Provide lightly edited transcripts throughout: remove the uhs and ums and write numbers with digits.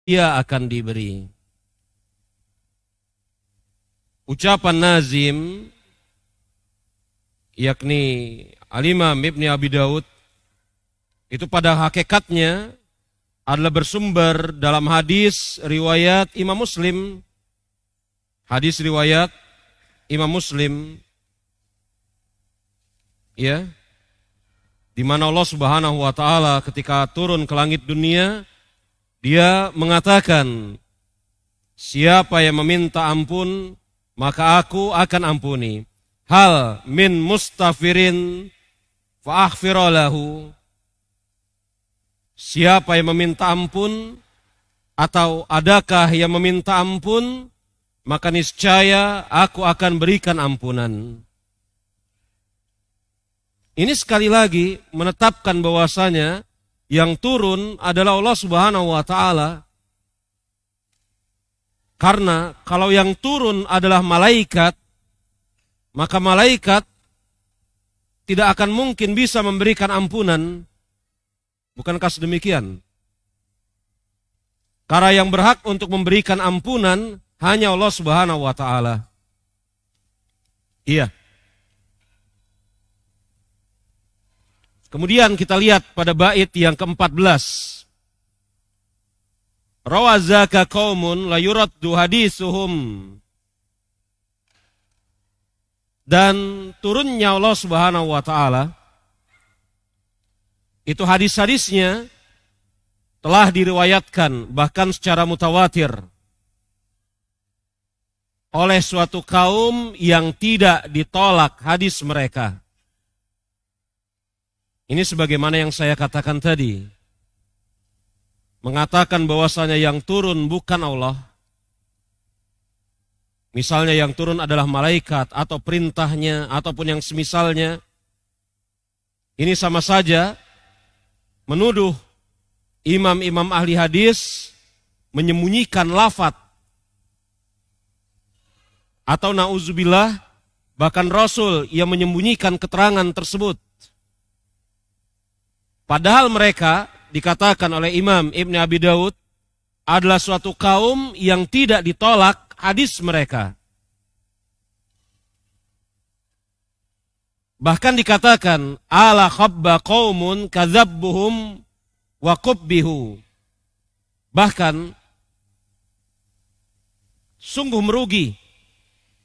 ia akan diberi. Ucapan Nazim, yakni Al-Imam Ibn Abi Daud, itu pada hakikatnya adalah bersumber dalam hadis riwayat Imam Muslim. Hadis riwayat Imam Muslim, ya, di mana Allah Subhanahu wa taala ketika turun ke langit dunia, dia mengatakan, siapa yang meminta ampun, maka aku akan ampuni. Hal min mustafirin fa aghfira lahu. Siapa yang meminta ampun, atau adakah yang meminta ampun, maka niscaya aku akan berikan ampunan. Ini sekali lagi menetapkan bahwasanya yang turun adalah Allah Subhanahu wa taala. Karena kalau yang turun adalah malaikat, maka malaikat tidak akan mungkin bisa memberikan ampunan. Bukankah sedemikian? Karena yang berhak untuk memberikan ampunan hanya Allah Subhanahu wa taala. Iya. Kemudian kita lihat pada bait yang ke-14. Rawazaka qaumun la yuraddu hadisuhum. Dan turunnya Allah Subhanahu wa taala, itu hadis-hadisnya telah diriwayatkan bahkan secara mutawatir oleh suatu kaum yang tidak ditolak hadis mereka. Ini sebagaimana yang saya katakan tadi, mengatakan bahwasanya yang turun bukan Allah. Misalnya yang turun adalah malaikat atau perintahnya ataupun yang semisalnya. Ini sama saja menuduh imam-imam ahli hadis menyembunyikan lafaz, atau na'udzubillah bahkan Rasul yang menyembunyikan keterangan tersebut. Padahal mereka dikatakan oleh Imam Ibn Abi Daud adalah suatu kaum yang tidak ditolak hadis mereka. Bahkan dikatakan, ala khabba qaumun kadzabbuhum wa qubbihu. Bahkan sungguh merugi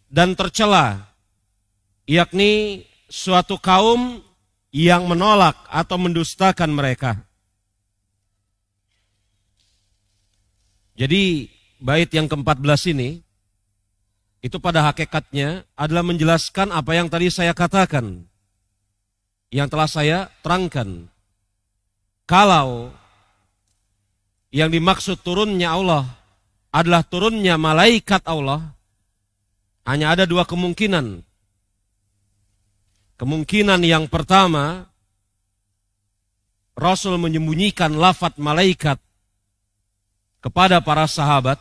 dan tercela, yakni suatu kaum yang menolak atau mendustakan mereka. Jadi bait yang ke-14 ini, itu pada hakikatnya adalah menjelaskan apa yang tadi saya katakan, yang telah saya terangkan. Kalau yang dimaksud turunnya Allah adalah turunnya malaikat Allah, hanya ada dua kemungkinan. Kemungkinan yang pertama, Rasul menyembunyikan lafaz malaikat kepada para sahabat,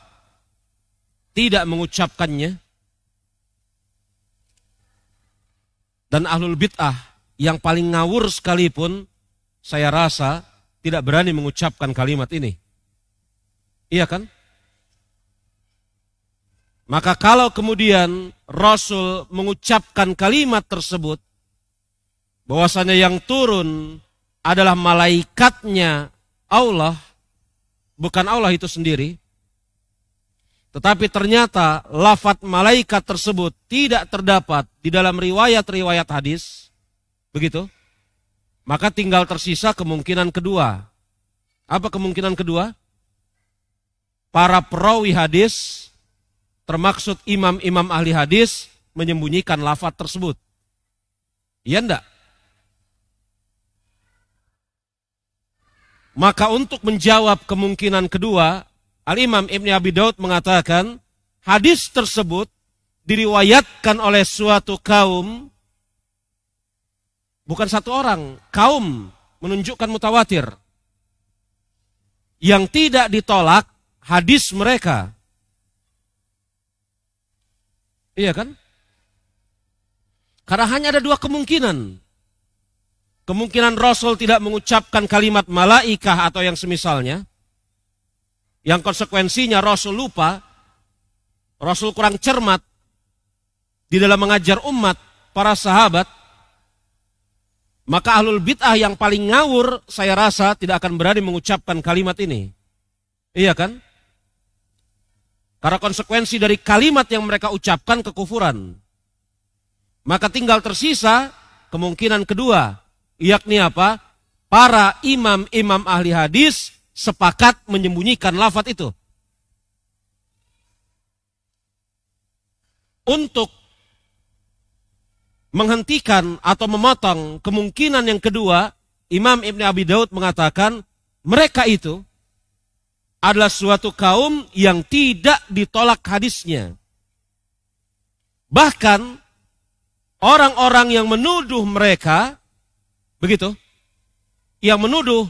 tidak mengucapkannya. Dan ahlul bid'ah yang paling ngawur sekalipun, saya rasa tidak berani mengucapkan kalimat ini. Iya kan? Maka kalau kemudian Rasul mengucapkan kalimat tersebut, bahwasanya yang turun adalah malaikatnya Allah, bukan Allah itu sendiri, tetapi ternyata lafaz malaikat tersebut tidak terdapat di dalam riwayat-riwayat hadis, begitu, maka tinggal tersisa kemungkinan kedua. Apa kemungkinan kedua? Para perawi hadis, termaksud imam-imam ahli hadis, menyembunyikan lafaz tersebut. Iya enggak? Maka untuk menjawab kemungkinan kedua, Al-Imam Ibn Abi Daud mengatakan, hadis tersebut diriwayatkan oleh suatu kaum, bukan satu orang, kaum, menunjukkan mutawatir, yang tidak ditolak hadis mereka. Iya kan? Karena hanya ada dua kemungkinan. Kemungkinan Rasul tidak mengucapkan kalimat malaikah atau yang semisalnya, yang konsekuensinya Rasul lupa, Rasul kurang cermat di dalam mengajar umat, para sahabat, maka ahlul bid'ah yang paling ngawur saya rasa tidak akan berani mengucapkan kalimat ini. Iya kan? Karena konsekuensi dari kalimat yang mereka ucapkan kekufuran. Maka tinggal tersisa kemungkinan kedua, yakni apa? Para imam-imam ahli hadis sepakat menyembunyikan lafaz itu. Untuk menghentikan atau memotong kemungkinan yang kedua, Imam Ibn Abi Daud mengatakan mereka itu adalah suatu kaum yang tidak ditolak hadisnya. Bahkan orang-orang yang menuduh mereka, begitu, yang menuduh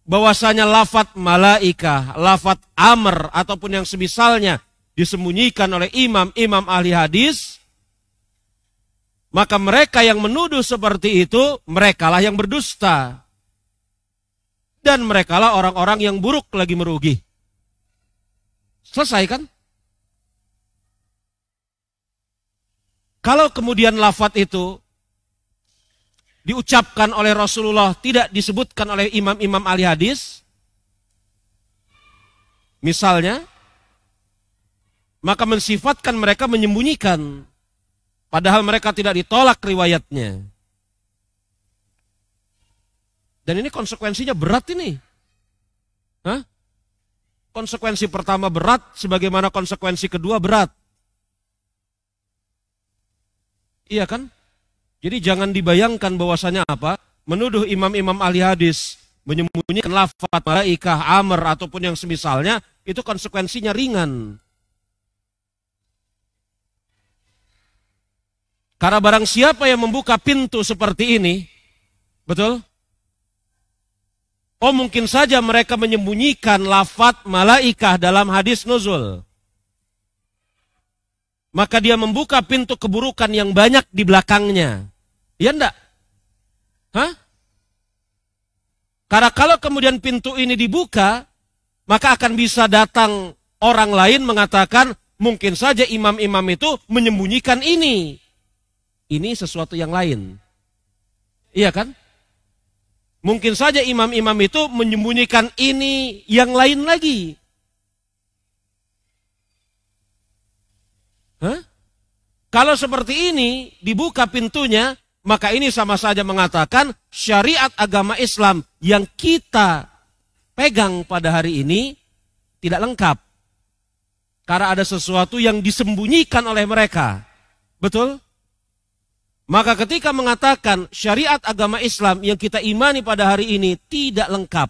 bahwasanya lafaz malaikah, lafaz amr ataupun yang semisalnya disembunyikan oleh imam-imam ahli hadis, maka mereka yang menuduh seperti itu, merekalah yang berdusta. Dan merekalah orang-orang yang buruk lagi merugi. Selesai kan? Kalau kemudian lafaz itu diucapkan oleh Rasulullah, tidak disebutkan oleh imam-imam ahli hadis, misalnya, maka mensifatkan mereka menyembunyikan. Padahal mereka tidak ditolak riwayatnya. Dan ini konsekuensinya berat ini. Hah? Konsekuensi pertama berat, sebagaimana konsekuensi kedua berat. Iya kan? Jadi jangan dibayangkan bahwasanya apa? Menuduh imam-imam ahli hadis, menyembunyikan lafaz malaikah, amr, ataupun yang semisalnya, itu konsekuensinya ringan. Karena barang siapa yang membuka pintu seperti ini, betul? Oh, mungkin saja mereka menyembunyikan lafaz malaikah dalam hadis nuzul. Maka dia membuka pintu keburukan yang banyak di belakangnya. Ya enggak? Hah? Karena kalau kemudian pintu ini dibuka, maka akan bisa datang orang lain mengatakan, mungkin saja imam-imam itu menyembunyikan ini. Ini sesuatu yang lain. Iya kan? Mungkin saja imam-imam itu menyembunyikan ini yang lain lagi. Hah? Kalau seperti ini dibuka pintunya, maka ini sama saja mengatakan syariat agama Islam yang kita pegang pada hari ini tidak lengkap. Karena ada sesuatu yang disembunyikan oleh mereka. Betul? Maka ketika mengatakan syariat agama Islam yang kita imani pada hari ini tidak lengkap,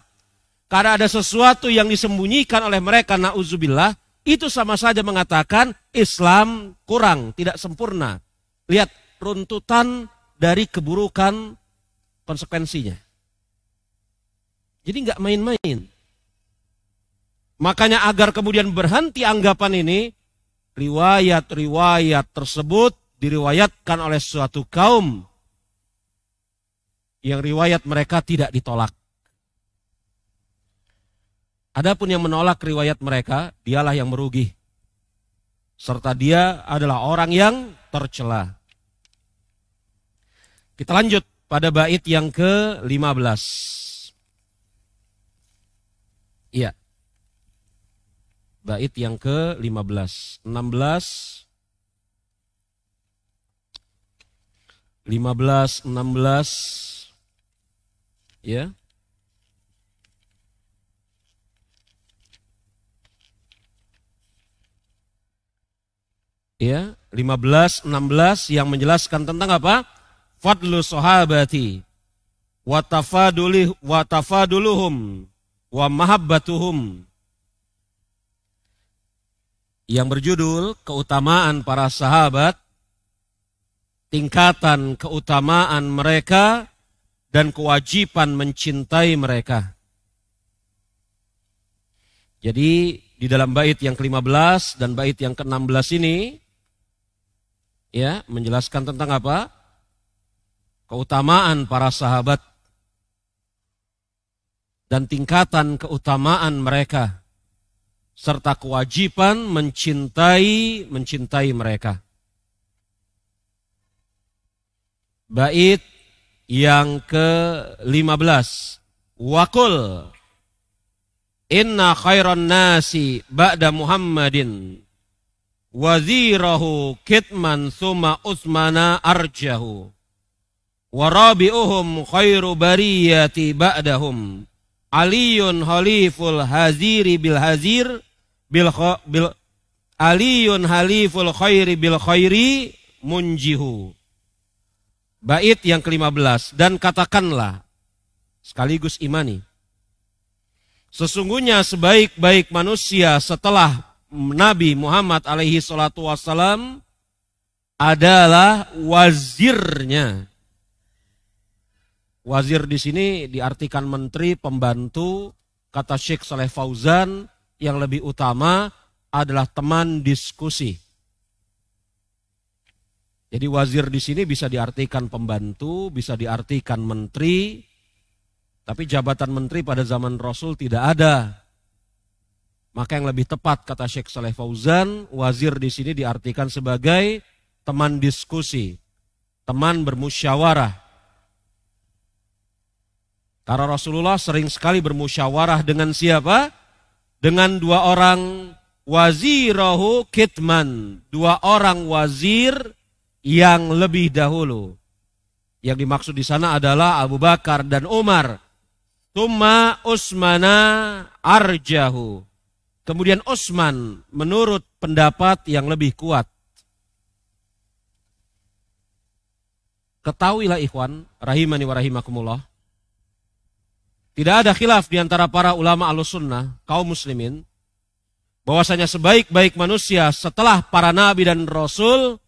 karena ada sesuatu yang disembunyikan oleh mereka, na'udzubillah, itu sama saja mengatakan Islam kurang, tidak sempurna. Lihat runtutan dari keburukan konsekuensinya. Jadi nggak main-main. Makanya agar kemudian berhenti anggapan ini, riwayat-riwayat tersebut diriwayatkan oleh suatu kaum yang riwayat mereka tidak ditolak. Adapun yang menolak riwayat mereka, dialah yang merugi. Serta dia adalah orang yang tercela. Kita lanjut pada bait yang ke-15. Iya. Bait yang ke-15. 16, 16, ya. Ya, 15, 16 yang menjelaskan tentang apa? Fadlu sahabati wa tafaduluhum wa mahabbatuhum. Yang berjudul keutamaan para sahabat, tingkatan keutamaan mereka, dan kewajiban mencintai mereka. Jadi di dalam bait yang ke-15 dan bait yang ke-16 ini, ya, menjelaskan tentang apa? Keutamaan para sahabat dan tingkatan keutamaan mereka. serta kewajiban mencintai mereka. Bait yang ke-15. Waqul inna khairan nasi ba'da Muhammadin wazirahu kitman thumma Utsmana arjahu warabi'uhum khairu bariyati ba'dahum Aliyun haliful haziri bil hazir bil Aliyun haliful khairi bil khairi munjihu. Bait yang ke-15. Dan katakanlah, sekaligus imani, sesungguhnya sebaik-baik manusia setelah Nabi Muhammad alaihi salatu wassalam adalah wazirnya. Wazir di sini diartikan menteri, pembantu. Kata Syekh Saleh Fauzan, yang lebih utama adalah teman diskusi. Jadi wazir di sini bisa diartikan pembantu, bisa diartikan menteri. Tapi jabatan menteri pada zaman Rasul tidak ada. Maka yang lebih tepat kata Syekh Saleh Fauzan, wazir di sini diartikan sebagai teman diskusi, teman bermusyawarah. Karena Rasulullah sering sekali bermusyawarah dengan siapa? Dengan dua orang wazirahu kitman. Dua orang wazir yang lebih dahulu. Yang dimaksud di sana adalah Abu Bakar dan Umar. Tsumma Utsmana arjahu. Kemudian Utsman menurut pendapat yang lebih kuat. Ketahuilah ikhwan, rahimani wa rahimakumullah. Tidak ada khilaf di antara para ulama Ahlussunnah, kaum muslimin, bahwasanya sebaik-baik manusia setelah para nabi dan rasul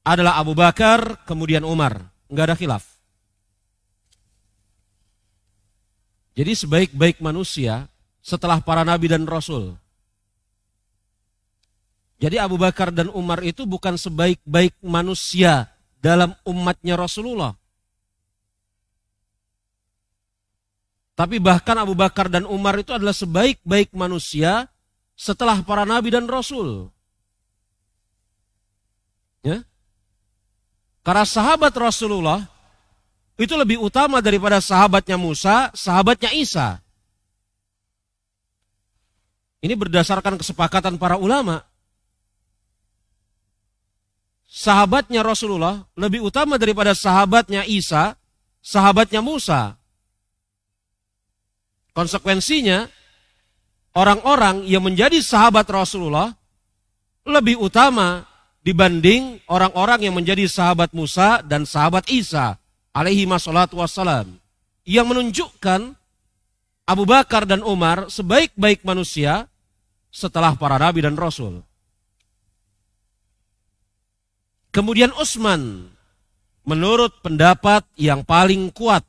adalah Abu Bakar, kemudian Umar. Enggak ada khilaf. Jadi sebaik-baik manusia setelah para nabi dan rasul. Jadi Abu Bakar dan Umar itu bukan sebaik-baik manusia dalam umatnya Rasulullah. Tapi bahkan Abu Bakar dan Umar itu adalah sebaik-baik manusia setelah para nabi dan rasul. Ya? Karena sahabat Rasulullah itu lebih utama daripada sahabatnya Musa, sahabatnya Isa. Ini berdasarkan kesepakatan para ulama. Sahabatnya Rasulullah lebih utama daripada sahabatnya Isa, sahabatnya Musa. Konsekuensinya, orang-orang yang menjadi sahabat Rasulullah lebih utama dibanding orang-orang yang menjadi sahabat Musa dan sahabat Isa alaihi wassalatu wassalam. Yang menunjukkan Abu Bakar dan Umar sebaik-baik manusia setelah para nabi dan rasul. Kemudian Utsman menurut pendapat yang paling kuat.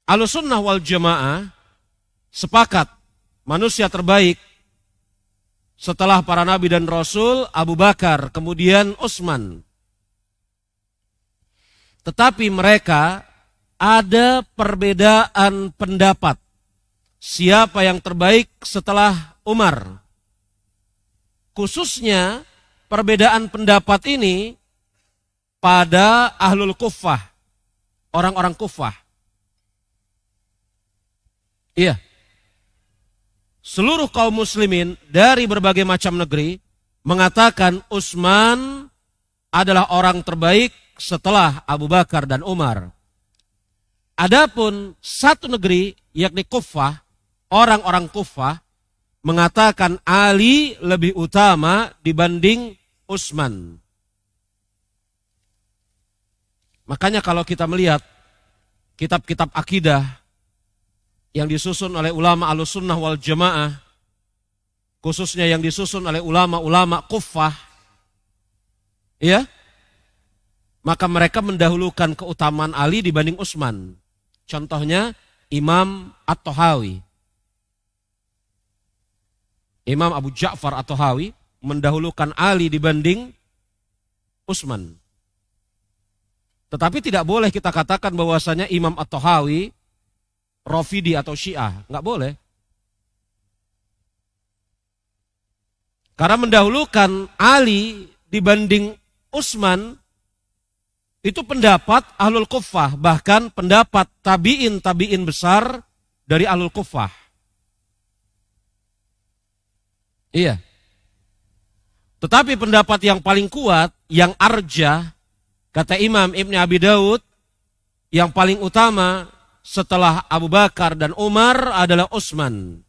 Ahlussunnah wal Jamaah sepakat manusia terbaik setelah para nabi dan rasul Abu Bakar, kemudian Utsman. Tetapi mereka ada perbedaan pendapat. Siapa yang terbaik setelah Umar? Khususnya perbedaan pendapat ini pada Ahlul Kuffah, orang-orang Kuffah. Iya. Seluruh kaum muslimin dari berbagai macam negeri mengatakan Utsman adalah orang terbaik setelah Abu Bakar dan Umar. Adapun satu negeri yakni Kuffah, orang-orang Kuffah mengatakan Ali lebih utama dibanding Utsman. Makanya kalau kita melihat kitab-kitab akidah yang disusun oleh ulama Ahlussunnah wal Jamaah, khususnya yang disusun oleh ulama-ulama Kuffah, ya, maka mereka mendahulukan keutamaan Ali dibanding Utsman. Contohnya Imam At-Tahawi, Imam Abu Ja'far At-Tahawi mendahulukan Ali dibanding Utsman. Tetapi tidak boleh kita katakan bahwasanya Imam At-Tahawi Rafidi atau Syiah, nggak boleh. Karena mendahulukan Ali dibanding Utsman itu pendapat Ahlul Kuffah, bahkan pendapat tabi'in besar dari Ahlul Kuffah. Iya. Tetapi pendapat yang paling kuat, yang arjah, kata Imam Ibn Abi Daud, yang paling utama setelah Abu Bakar dan Umar adalah Utsman.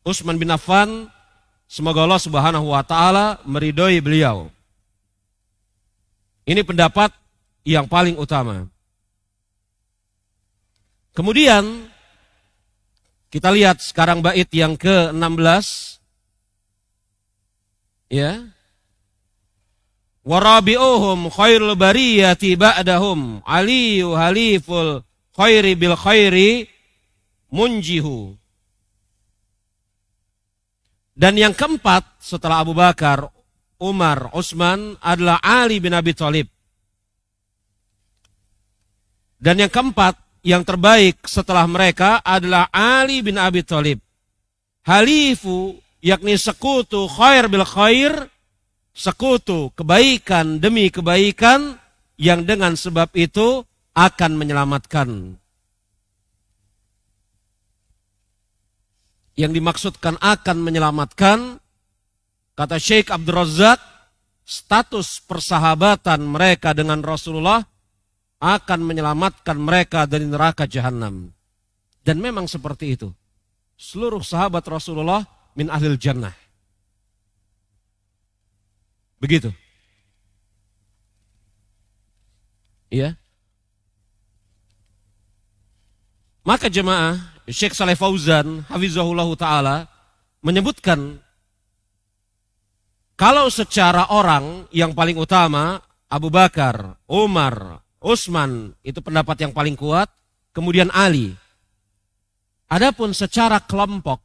Utsman bin Affan, semoga Allah Subhanahu wa taala meridhoi beliau. Ini pendapat yang paling utama. Kemudian kita lihat sekarang bait yang ke-16. Ya. Warabi'uhum khairul bariyati ba'dahum aliyu haliful khairi bil khairi munjihu. Dan yang keempat setelah Abu Bakar, Umar, Utsman adalah Ali bin Abi Thalib. Dan yang keempat, yang terbaik setelah mereka adalah Ali bin Abi Thalib. Halifu, yakni sekutu khair bil khair, sekutu kebaikan demi kebaikan yang dengan sebab itu akan menyelamatkan. Yang dimaksudkan akan menyelamatkan, kata Syekh Abdul Razak, status persahabatan mereka dengan Rasulullah akan menyelamatkan mereka dari neraka jahanam. Dan memang seperti itu. Seluruh sahabat Rasulullah min ahlil jannah. Begitu. Iya. Maka jemaah, Syekh Saleh Fauzan hafizahullah ta'ala menyebutkan, kalau secara orang yang paling utama Abu Bakar, Umar, Utsman itu pendapat yang paling kuat, kemudian Ali. Adapun secara kelompok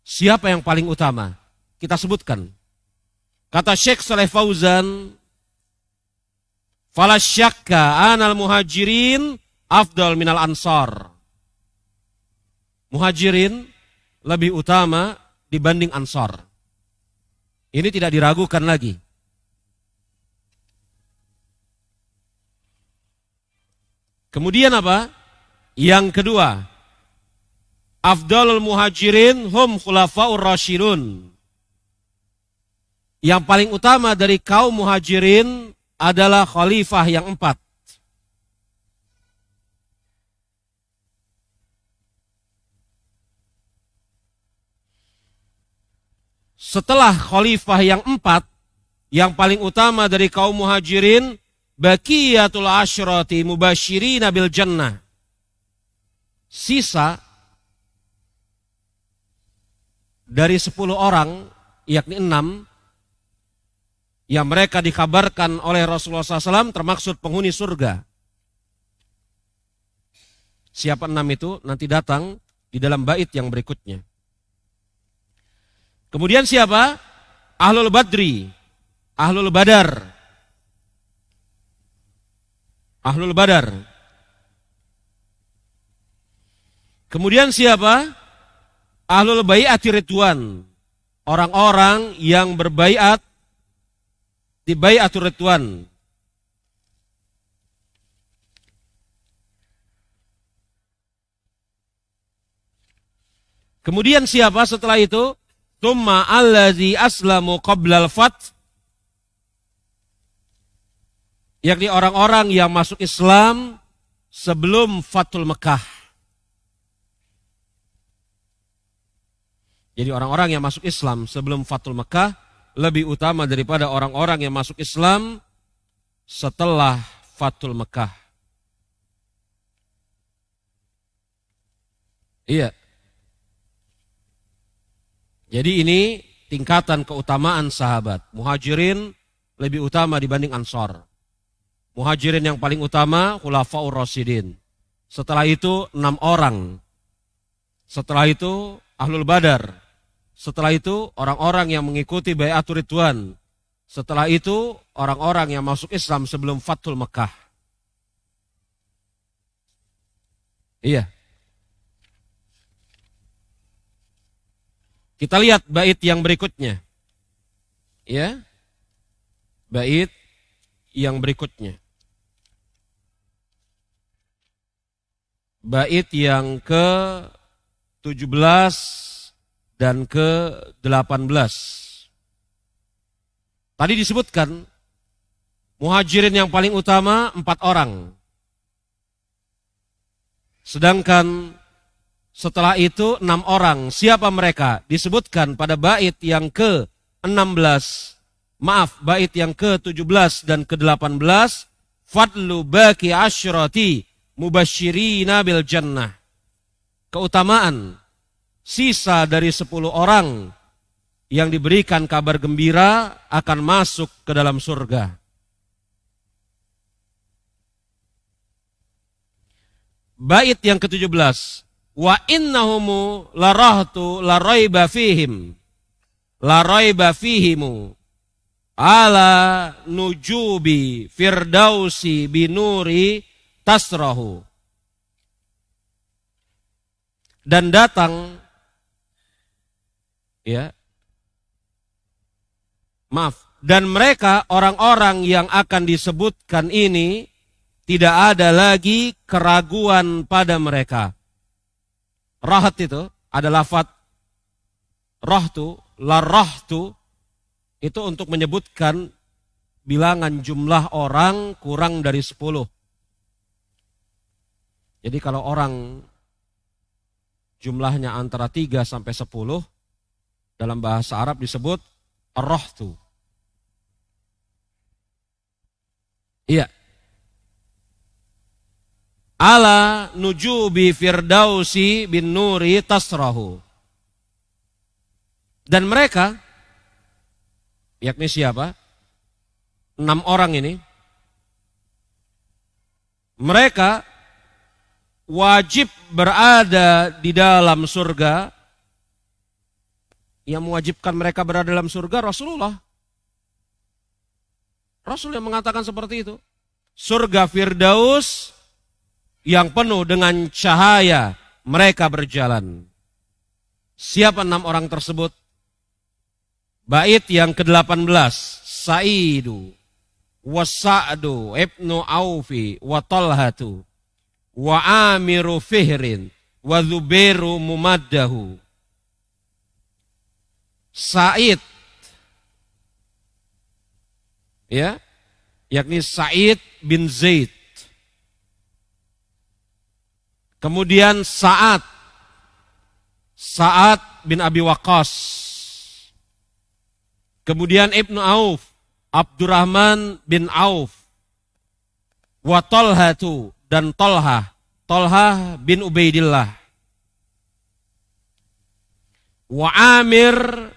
siapa yang paling utama? Kita sebutkan. Kata Syekh Saleh Fauzan, "Fala syakka anal muhajirin afdal minal ansar." Muhajirin lebih utama dibanding ansar. Ini tidak diragukan lagi. Kemudian apa? Yang kedua, afdalul muhajirin hum khulafaur rasyidun. Yang paling utama dari kaum muhajirin adalah khalifah yang 4. Setelah khalifah yang 4, yang paling utama dari kaum muhajirin, baqiyatul asyrati mubasyirina bil jannah. Sisa dari 10 orang, yakni 6, yang mereka dikabarkan oleh Rasulullah SAW termaksud penghuni surga. Siapa 6 itu? Nanti datang di dalam bait yang berikutnya. Kemudian siapa? Ahlul Badri, Ahlul Badar. Ahlul Badar. Kemudian siapa? Ahlul Bai'ati Ridwan. Orang-orang yang berbaiat di Bai'atul Ridwan. Kemudian siapa setelah itu? Tsumma allazi aslamu qablal fath, yakni orang-orang yang masuk Islam sebelum Fathul Mekah. Jadi orang-orang yang masuk Islam sebelum Fathul Mekah lebih utama daripada orang-orang yang masuk Islam setelah Fathul Mekah. Iya. Jadi ini tingkatan keutamaan sahabat. Muhajirin lebih utama dibanding Ansar. Muhajirin yang paling utama khulafaur rasyidin. Setelah itu 6 orang. Setelah itu Ahlul Badar. Setelah itu orang-orang yang mengikuti Bai'atul Ridwan. Setelah itu orang-orang yang masuk Islam sebelum Fathul Mekah. Iya. Kita lihat bait yang berikutnya. Ya. Bait yang berikutnya. Bait yang ke-17 dan ke-18. Tadi disebutkan muhajirin yang paling utama 4 orang. Sedangkan setelah itu 6 orang. Siapa mereka? Disebutkan pada bait yang ke-16. Maaf, bait yang ke-17 dan ke-18. Fadlu baki asyrati mubasyirina bil jannah. Keutamaan sisa dari 10 orang yang diberikan kabar gembira akan masuk ke dalam surga. Bait yang ke-17. Wa innahumu larahtu laraiba fihim. Laraiba fihimu. Ala nujubi firdausi binuri tasrahu. Dan datang, ya, maaf, dan mereka orang-orang yang akan disebutkan ini tidak ada lagi keraguan pada mereka. Rahat itu ada lafadz rahtu, larahtu, itu untuk menyebutkan bilangan jumlah orang kurang dari 10. Jadi kalau orang jumlahnya antara 3 sampai 10, dalam bahasa Arab disebut ar-rahtu. Iya. Ala nujubi firdausi bin nuri tasrahu. Dan mereka, yakni siapa? 6 orang ini. Mereka wajib berada di dalam surga. Yang mewajibkan mereka berada dalam surga Rasulullah. Rasul yang mengatakan seperti itu. Surga Firdaus yang penuh dengan cahaya mereka berjalan. Siapa 6 orang tersebut? Bait yang ke-18. Sa'idu wa Sa'du ibnu Aufi wa Talhatu wa Amiru Fihrin wa Zubairu Mumaddahu. Sa'id, ya, yakni Sa'id bin Zaid. Kemudian Sa'ad bin Abi Waqqas. Kemudian Ibnu Auf, Abdurrahman bin Auf. Wa Talhatu, dan Talha bin Ubaidillah. Wa Amir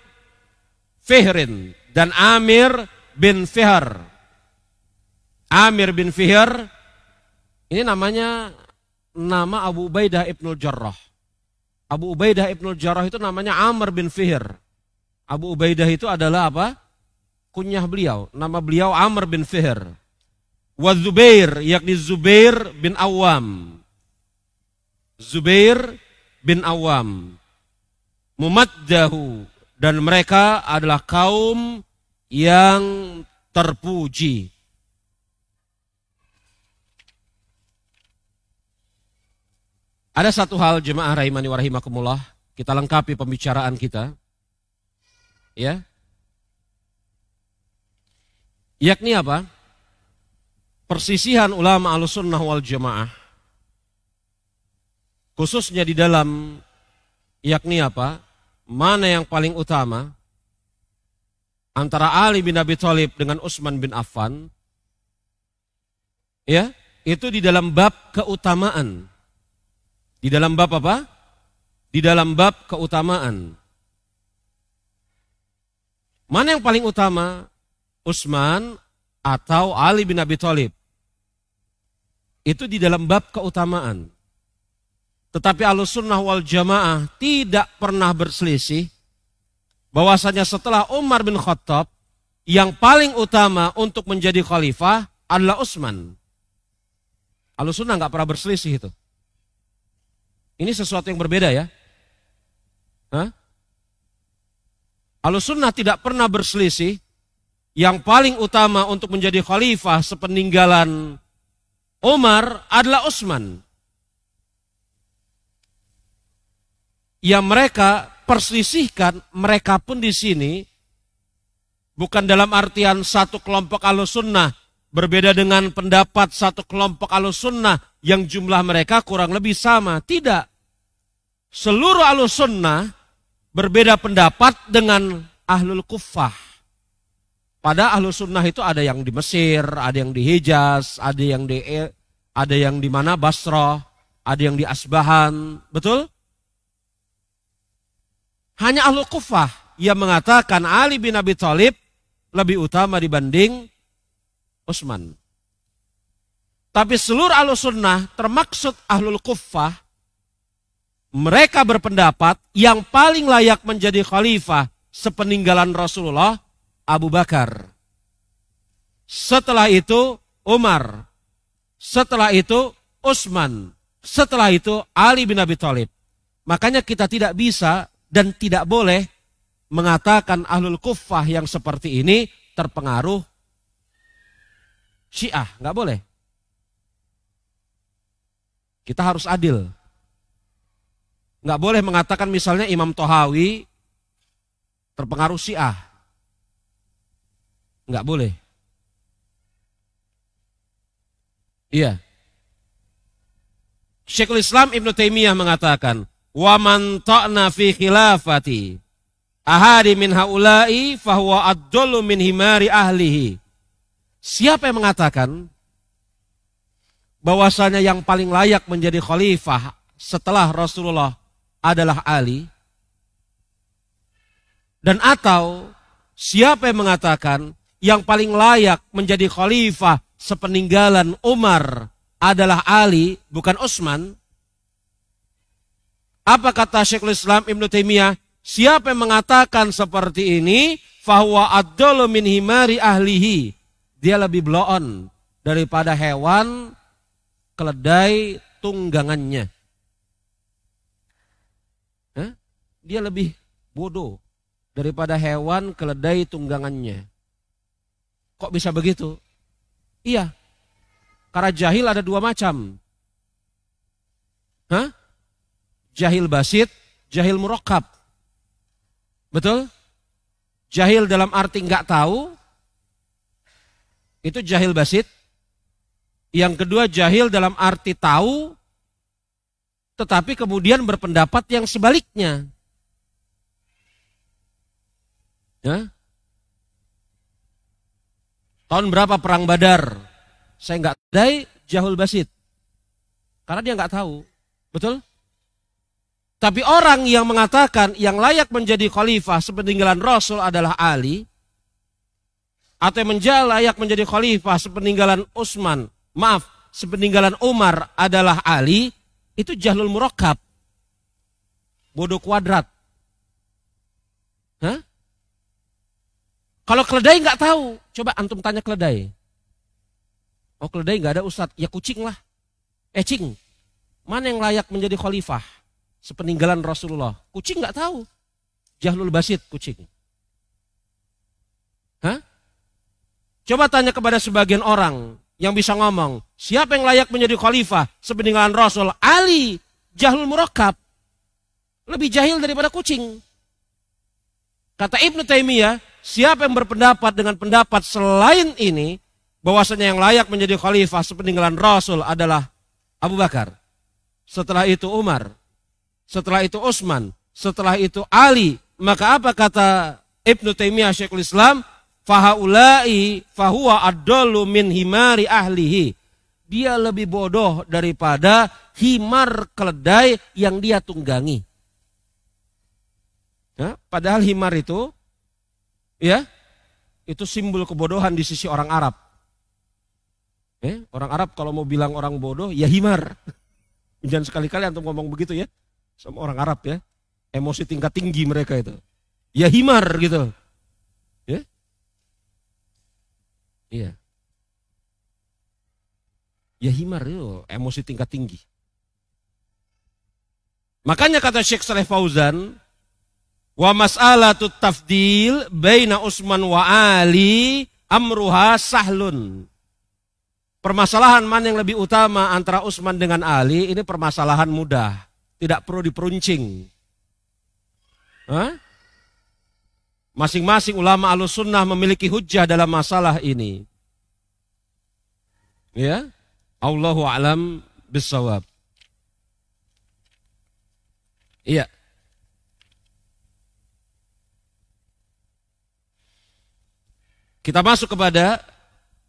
Fihrin, dan Amir bin Fihr. Amir bin Fihr, ini namanya nama Abu Ubaidah ibnul Jarrah. Abu Ubaidah ibnul Jarrah itu namanya Amr bin Fihr. Abu Ubaidah itu adalah apa? Kunyah beliau. Nama beliau Amr bin Fihr. Wa Zubair, yakni Zubair bin Awam. Zubair bin Awam. Mumaddahu, dan mereka adalah kaum yang terpuji. Ada satu hal jemaah rahimani wa rahimakumullah, kita lengkapi pembicaraan kita. Ya. Yakni apa? Persisihan ulama Ahlussunnah wal Jamaah. Khususnya di dalam yakni apa? Mana yang paling utama antara Ali bin Abi Thalib dengan Utsman bin Affan? Ya, itu di dalam bab keutamaan. Di dalam bab apa? Di dalam bab keutamaan. Mana yang paling utama? Utsman atau Ali bin Abi Thalib? Itu di dalam bab keutamaan. Tetapi Ahlussunnah wal Jamaah tidak pernah berselisih bahwasanya setelah Umar bin Khattab yang paling utama untuk menjadi khalifah adalah Utsman. Ahlussunnah nggak pernah berselisih itu. Ini sesuatu yang berbeda ya. Hah? Ahlussunnah tidak pernah berselisih. Yang paling utama untuk menjadi khalifah sepeninggalan Umar adalah Utsman. Yang mereka perselisihkan, mereka pun di sini bukan dalam artian satu kelompok Ahlussunnah berbeda dengan pendapat satu kelompok Ahlussunnah yang jumlah mereka kurang lebih sama. Tidak. Seluruh Ahlussunnah berbeda pendapat dengan Ahlul Kuffah. Pada Ahlussunnah itu ada yang di Mesir, ada yang di Hijaz, ada yang di mana Basrah, ada yang di Asbahan, betul? Hanya Ahlul Kuffah yang mengatakan Ali bin Abi Thalib lebih utama dibanding Utsman. Tapi seluruh Ahlussunnah termaksud Ahlul Kuffah, mereka berpendapat yang paling layak menjadi khalifah sepeninggalan Rasulullah Abu Bakar. Setelah itu Umar. Setelah itu Utsman. Setelah itu Ali bin Abi Thalib. Makanya kita tidak bisa dan tidak boleh mengatakan Ahlul Kuffah yang seperti ini terpengaruh Syiah. Nggak boleh. Kita harus adil. Nggak boleh mengatakan misalnya Imam Thahawi terpengaruh Syiah. Nggak boleh. Iya. Syekhul Islam Ibnu Taimiyah mengatakan, "Wa man ta'na fi khilafati ahadi min haula'i fahuwa ad-dallu min himari ahlihi." Siapa yang mengatakan bahwasanya yang paling layak menjadi khalifah setelah Rasulullah adalah Ali, dan atau siapa yang mengatakan yang paling layak menjadi khalifah sepeninggalan Umar adalah Ali, bukan Utsman. Apa kata Syekhul Islam Ibnu Taimiyah? Siapa yang mengatakan seperti ini, fahuwa ad-dallu min himari ahlihi. Dia lebih blow on daripada hewan keledai tunggangannya. Dia lebih bodoh daripada hewan keledai tunggangannya. Kok bisa begitu? Iya. Karena jahil ada dua macam. Jahil basit, jahil murakkab. Betul? Jahil dalam arti nggak tahu, itu jahil basit. Yang kedua jahil dalam arti tahu, tetapi kemudian berpendapat yang sebaliknya. Tahun berapa perang Badar? Saya nggak tahu, jahul basit. Karena dia nggak tahu. Betul? Tapi orang yang mengatakan yang layak menjadi khalifah sepeninggalan Rasul adalah Ali, atau yang layak menjadi khalifah sepeninggalan Utsman, sepeninggalan Umar adalah Ali, itu jahlul murakkab. Bodoh kuadrat. Kalau keledai nggak tahu, coba antum tanya keledai. Oh, keledai nggak ada ustadz, ya kucing lah. Cing, mana yang layak menjadi khalifah sepeninggalan Rasulullah? Kucing nggak tahu. Jahlul basit kucing. Coba tanya kepada sebagian orang yang bisa ngomong, siapa yang layak menjadi khalifah sepeninggalan Rasul? Ali, jahlul murakkab. Lebih jahil daripada kucing. Kata Ibnu Taimiyah, siapa yang berpendapat dengan pendapat selain ini, bahwasanya yang layak menjadi khalifah sepeninggalan Rasul adalah Abu Bakar. Setelah itu Umar. Setelah itu Utsman. Setelah itu Ali. Maka apa kata Ibnu Taimiyah Syekhul Islam? Fahaulai fahuwa ad-dallu min himari ahlihi. Dia lebih bodoh daripada himar keledai yang dia tunggangi. Padahal himar itu itu simbol kebodohan di sisi orang Arab. Orang Arab kalau mau bilang orang bodoh, ya himar. Jangan sekali-kali antum ngomong begitu ya sama orang Arab ya. Emosi tingkat tinggi mereka itu. Ya himar gitu. Iya. Ya himar itu emosi tingkat tinggi. Makanya kata Syekh Saleh Fauzan, Wa mas'alatut tafdil baina Utsman wa Ali amruha sahlun. Permasalahan mana yang lebih utama antara Utsman dengan Ali, ini permasalahan mudah, tidak perlu diperuncing. Masing-masing ulama Ahlussunnah memiliki hujjah dalam masalah ini. Ya, Allahu a'lam bissawab. Iya. Kita masuk kepada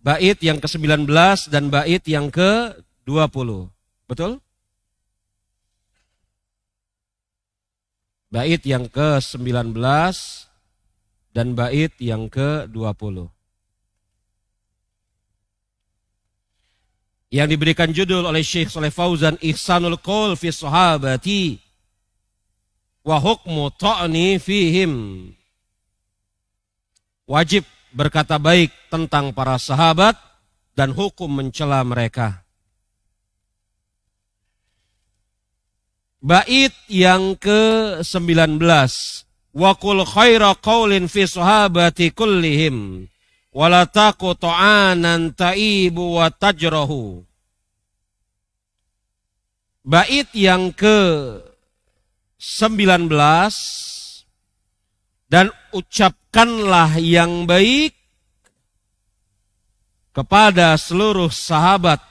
bait yang ke-19 dan bait yang ke-20. Betul? Bait yang ke-19 dan bait yang ke-20. Yang diberikan judul oleh Syekh Shalih Fauzan, Ihsanul Qaul fi Sahabati wa hukmu ta'ni fihim. Wajib berkata baik tentang para sahabat dan hukum mencela mereka. Bait yang ke-19. Wa qul khaira qaulin fi sahabati kullihim wa la taqu ta'anan ta'ibu wa tajrahu. Bait yang ke-19. Dan ucapkanlah yang baik kepada seluruh sahabat,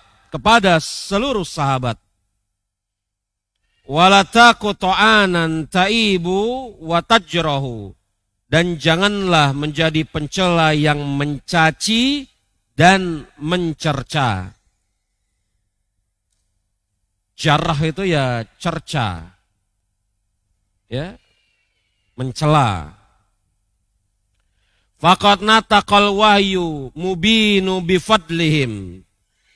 Wala taku ta'anan ta'ibu wa tajrahu. Dan janganlah menjadi pencela yang mencaci dan mencerca. Jarah itu ya cerca. Ya, mencela. Faqad nataqal wahyu mubinu bifadlihim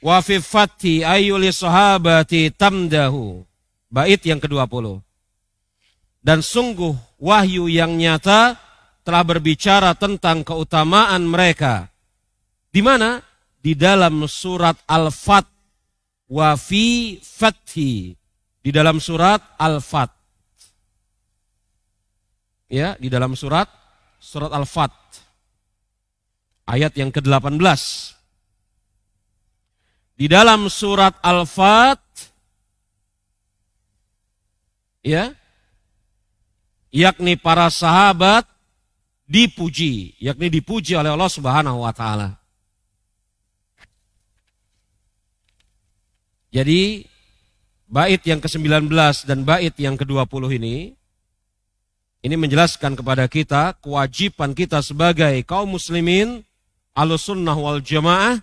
wa fi fathi ayyuli sahabati tamdahu. Bait yang ke-20. Dan sungguh wahyu yang nyata telah berbicara tentang keutamaan mereka. Di mana? Di dalam surat Al-Fat. Wa fi fathi. Di dalam surat Al-Fat. Ya, di dalam surat Al-Fat. Ayat yang ke-18. Di dalam surat Al-Fat, ya, yakni para sahabat dipuji, yakni dipuji oleh Allah Subhanahu wa taala. Jadi bait yang ke-19 dan bait yang ke-20 ini menjelaskan kepada kita kewajiban kita sebagai kaum muslimin Ahlussunnah wal Jamaah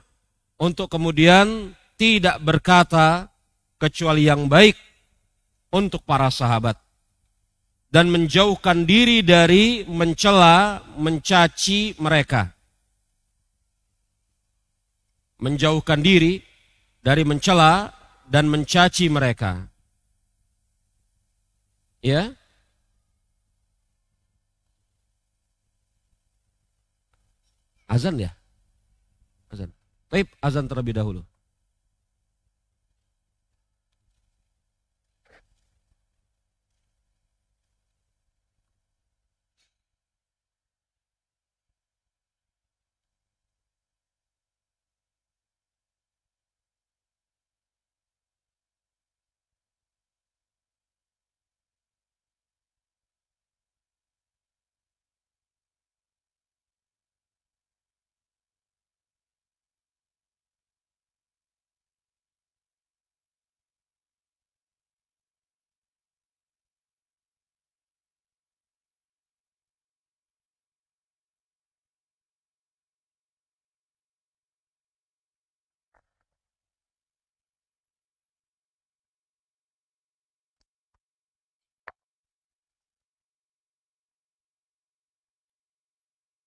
untuk kemudian tidak berkata kecuali yang baik untuk para sahabat dan menjauhkan diri dari mencela, mencaci mereka. Menjauhkan diri dari mencela dan mencaci mereka. Ya. Azan ya? Azan. Baik, azan terlebih dahulu.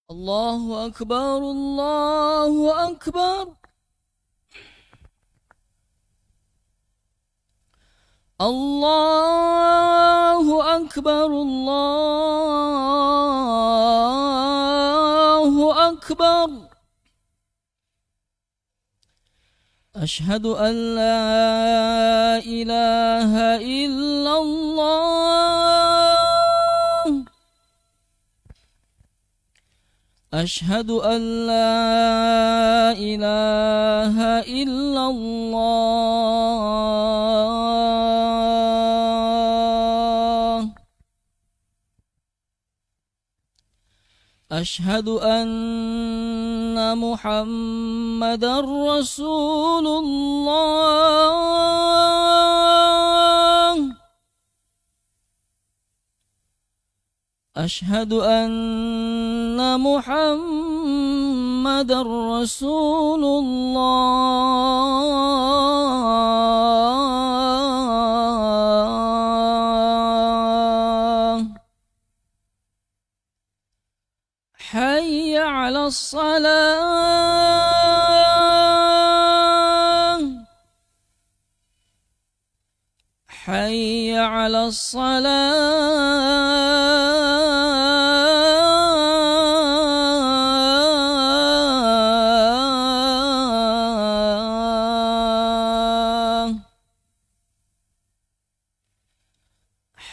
Allahu Akbar, Allahu Akbar. Allahu Akbar, Allahu Akbar. Ashhadu an la ilaha illallah. أشهد أن لا إله إلا الله أشهد أن محمدا رسول الله أشهد أن محمدا رسول الله حي على الصلاة حي على الصلاة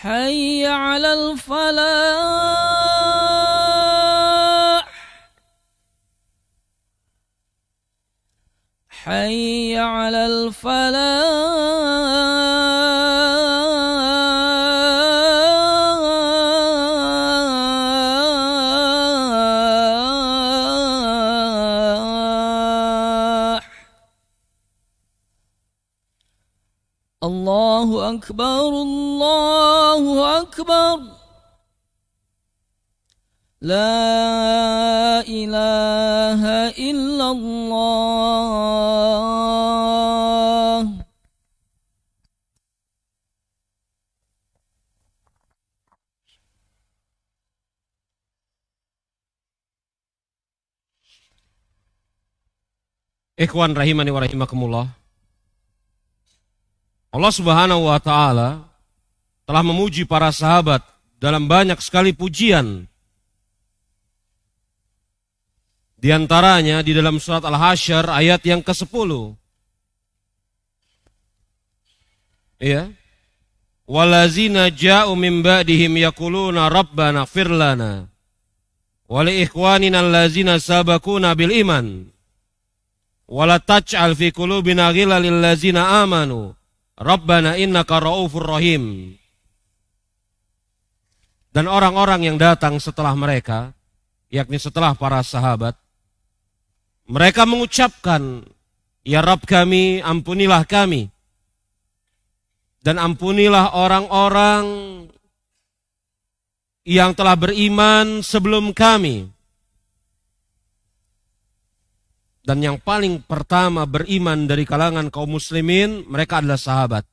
حي على الفلاح حي على الفلاح الله أكبر الله أكبر لا إله إلا الله Ikhwan rahimani wa rahimakumullah. Allah Subhanahu wa taala telah memuji para sahabat dalam banyak sekali pujian. Di antaranya di dalam surat Al-Hasyr ayat yang ke-10. Ya. Walazina ja'u min ba'dihim yaquluna rabbana ighfir lana wa li ikhwanina allazina sabaquna bil iman wa la taj'al fi qulubina ghillan lil ladzina amanu rabbana innaka raufur rahim. Dan orang-orang yang datang setelah mereka, yakni setelah para sahabat, mereka mengucapkan, ya Rabb kami, ampunilah kami. Dan ampunilah orang-orang yang telah beriman sebelum kami. Dan yang paling pertama beriman dari kalangan kaum muslimin, mereka adalah sahabat.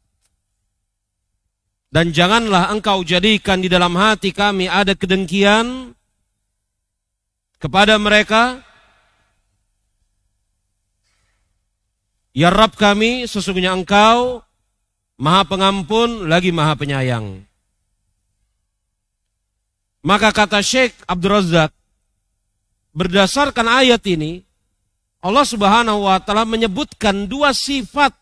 Dan janganlah engkau jadikan di dalam hati kami ada kedengkian kepada mereka. Ya Rabb kami, sesungguhnya engkau Maha Pengampun lagi Maha Penyayang. Maka kata Syekh Abdul Razak, berdasarkan ayat ini, Allah Subhanahu wa taala menyebutkan dua sifat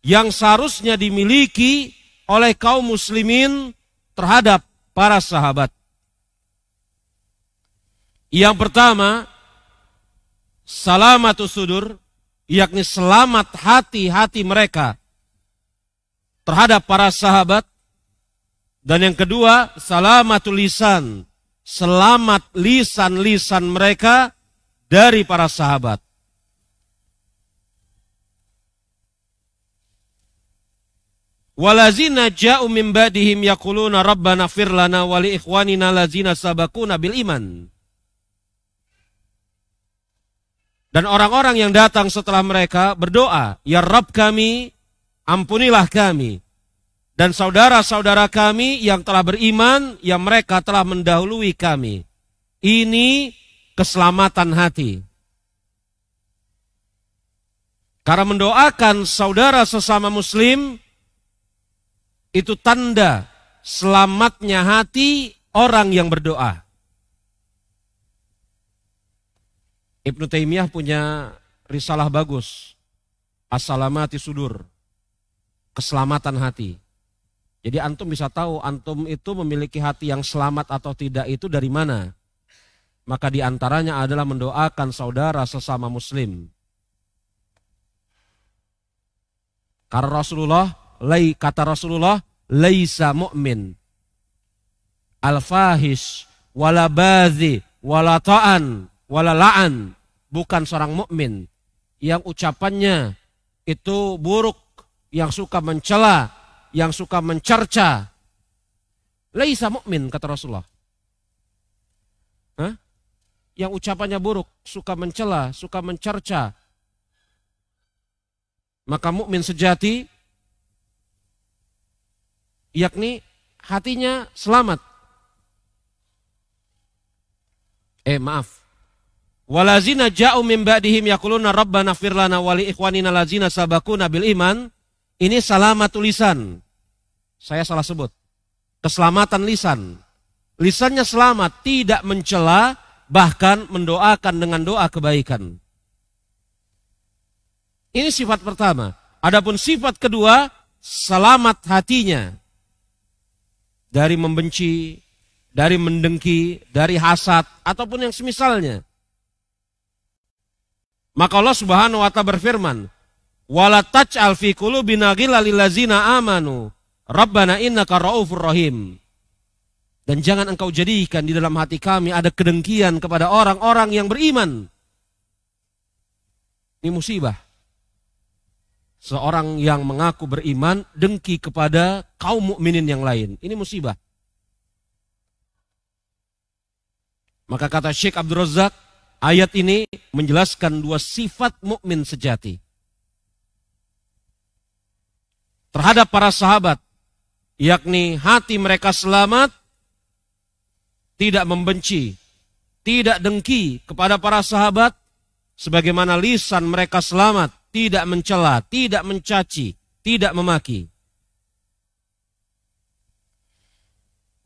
yang seharusnya dimiliki oleh kaum muslimin terhadap para sahabat. Yang pertama, salamatus sudur, yakni selamat hati-hati mereka terhadap para sahabat. Dan yang kedua, salamatul lisan, selamat lisan-lisan mereka dari para sahabat. Walazina ja'u min ba'dihim yaquluna rabbana ighfir lana wa li ikhwanina allazina sabaquna bil iman. Dan orang-orang yang datang setelah mereka berdoa, ya Rabb kami, ampunilah kami. Dan saudara-saudara kami yang telah beriman, yang mereka telah mendahului kami. Ini keselamatan hati. Karena mendoakan saudara sesama muslim, itu tanda selamatnya hati orang yang berdoa. Ibnu Taimiyah punya risalah bagus, As-Salamati Sudur, keselamatan hati. Jadi antum bisa tahu antum itu memiliki hati yang selamat atau tidak itu dari mana. maka diantaranya adalah mendoakan saudara sesama muslim. Karena kata Rasulullah, laisa mu'min al-fahish wala badhi wala ta'an wala la'an. Bukan seorang mukmin yang ucapannya itu buruk, yang suka mencela, yang suka mencerca. Laisa mu'min, kata Rasulullah. Yang ucapannya buruk, suka mencela, suka mencerca. Maka mukmin sejati, yakni hatinya selamat. Walazina ja'u min ba'dihim yaquluna rabbana ighfir lana wa li ikhwanina allazina sabaquna bil iman. Ini salamatul lisan. Saya salah sebut. Keselamatan lisan. Lisannya selamat, tidak mencela, bahkan mendoakan dengan doa kebaikan. Ini sifat pertama. Adapun sifat kedua, selamat hatinya dari membenci, dari mendengki, dari hasad, ataupun yang semisalnya. Maka Allah Subhanahu wa ta'ala berfirman, "Wala taj'al fi qulubina ghillan lil ladzina amanu, Rabbana innaka ra'ufur rahim." Dan jangan engkau jadikan di dalam hati kami ada kedengkian kepada orang-orang yang beriman. Ini musibah. Seorang yang mengaku beriman dengki kepada kaum mukminin yang lain. Ini musibah. Maka kata Syekh Abdul Razak, ayat ini menjelaskan dua sifat mukmin sejati terhadap para sahabat, yakni hati mereka selamat, tidak membenci, tidak dengki kepada para sahabat, sebagaimana lisan mereka selamat, tidak mencela, tidak mencaci, tidak memaki.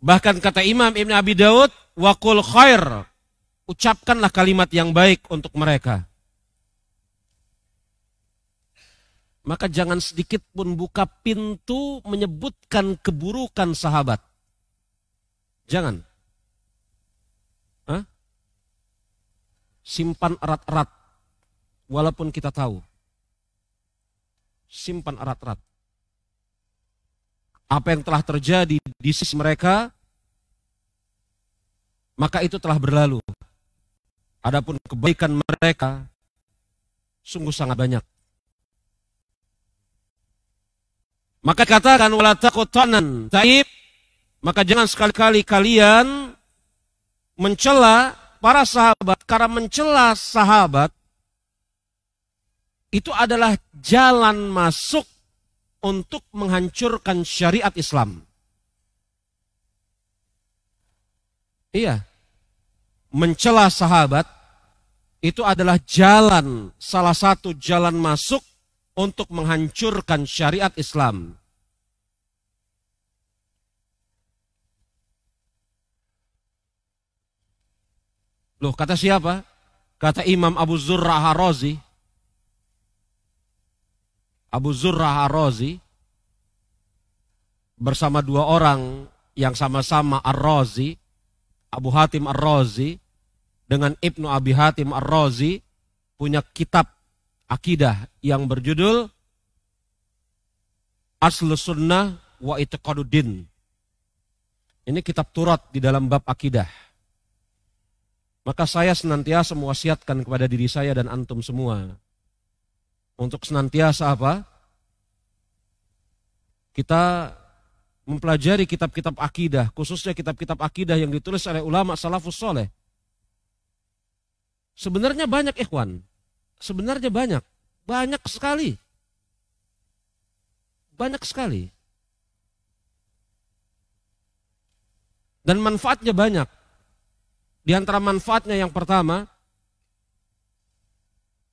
Bahkan kata Imam Ibn Abi Daud, wa qul khair, ucapkanlah kalimat yang baik untuk mereka. Maka jangan sedikit pun buka pintu menyebutkan keburukan sahabat. Jangan. Simpan erat-erat, walaupun kita tahu. Simpan erat-erat. Apa yang telah terjadi di sisi mereka, maka itu telah berlalu. Adapun kebaikan mereka sungguh sangat banyak. Maka katakan wala taquttanan taib, maka jangan sekali-kali kalian mencela para sahabat, karena mencela sahabat itu adalah jalan masuk untuk menghancurkan syariat Islam. Iya, mencela sahabat itu adalah jalan, salah satu jalan masuk untuk menghancurkan syariat Islam. Loh, kata siapa? Kata Imam Abu Zur'ah Ar-Razi. Abu Zur'ah Ar-Razi bersama dua orang yang sama-sama Ar-Razi, Abu Hatim Ar-Razi dengan Ibnu Abi Hatim Ar-Razi, punya kitab akidah yang berjudul Aslus Sunnah wa I'tiqaduddin. Ini kitab Turat di dalam bab akidah. Maka saya senantiasa mewasiatkan kepada diri saya dan antum semua untuk senantiasa apa? Kita mempelajari kitab-kitab akidah, khususnya kitab-kitab akidah yang ditulis oleh ulama salafus soleh. Sebenarnya banyak ikhwan, sebenarnya banyak sekali. Banyak sekali. Dan manfaatnya banyak. Di antara manfaatnya yang pertama,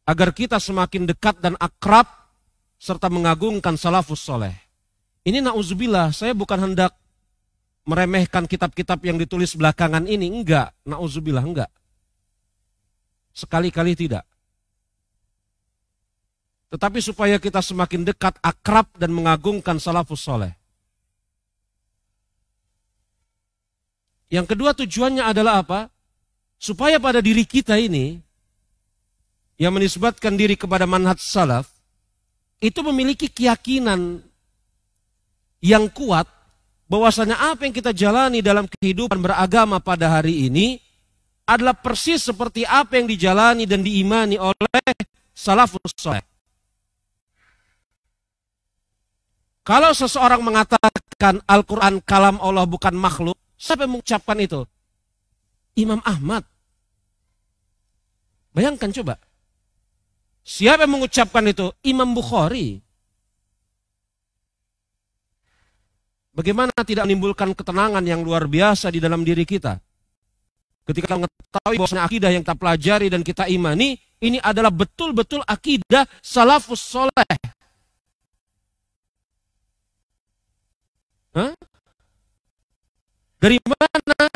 agar kita semakin dekat dan akrab serta mengagungkan salafus soleh. Ini na'udzubillah, saya bukan hendak meremehkan kitab-kitab yang ditulis belakangan ini, enggak, na'udzubillah, enggak. Sekali-kali tidak. Tetapi supaya kita semakin dekat, akrab dan mengagungkan salafus soleh. Yang kedua tujuannya adalah apa? supaya pada diri kita ini yang menisbatkan diri kepada manhaj salaf itu memiliki keyakinan yang kuat bahwasanya apa yang kita jalani dalam kehidupan beragama pada hari ini adalah persis seperti apa yang dijalani dan diimani oleh salafus saleh. Kalau seseorang mengatakan Al-Quran kalam Allah bukan makhluk, siapa yang mengucapkan itu? Imam Ahmad. Bayangkan coba. Siapa yang mengucapkan itu? Imam Bukhari. Bagaimana tidak menimbulkan ketenangan yang luar biasa di dalam diri kita? Ketika mengetahui bahwa akidah yang kita pelajari dan kita imani, ini adalah betul-betul akidah salafus soleh. Hah? Dari mana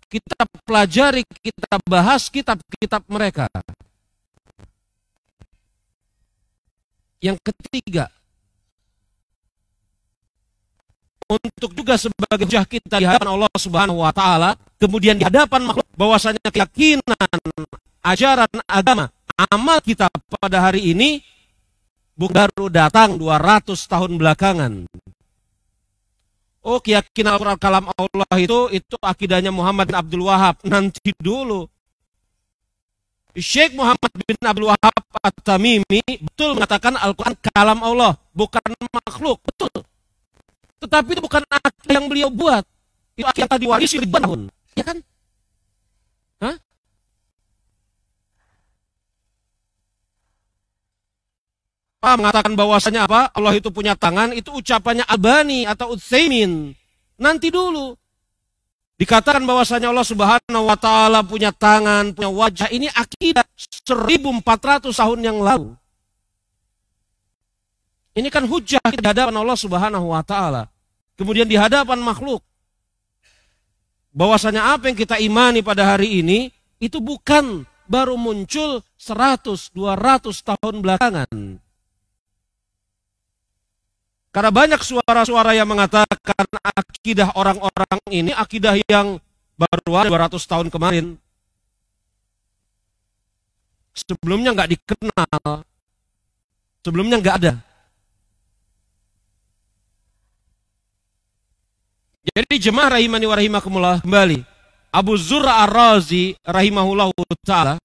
kita pelajari, kita bahas kitab-kitab mereka? Yang ketiga, untuk juga sebagai hujah kita di hadapan Allah Subhanahu wa taala, kemudian di hadapan makhluk, bahwasanya keyakinan, ajaran agama, amal kita pada hari ini baru datang 200 tahun belakangan. Oh, keyakinan Al-Quran kalam Allah itu akidahnya Muhammad bin Abdul Wahab. Nanti dulu. Syekh Muhammad bin Abdul Wahab At-Tamimi betul mengatakan Al-Quran kalam Allah, bukan makhluk, betul. Tetapi itu bukan akidah yang beliau buat. Itu akidah yang diwarisi ribuan tahun. Ya kan? Hah? Mengatakan bahwasanya apa? Allah itu punya tangan, itu ucapannya Albani atau Utsaimin. Nanti dulu. Dikatakan bahwasanya Allah Subhanahu wa taala punya tangan, punya wajah, ini akidah 1400 tahun yang lalu. Ini kan hujah di hadapan Allah Subhanahu wa taala. Kemudian di hadapan makhluk. Bahwasanya apa yang kita imani pada hari ini itu bukan baru muncul 100-200 tahun belakangan. Karena banyak suara-suara yang mengatakan akidah orang-orang ini akidah yang baru 200 tahun kemarin. Sebelumnya nggak dikenal. Sebelumnya nggak ada. Jadi jemaah rahimani wa rahimakumullah, kembali. Abu Zur'a Ar-Razi rahimahullah ta'ala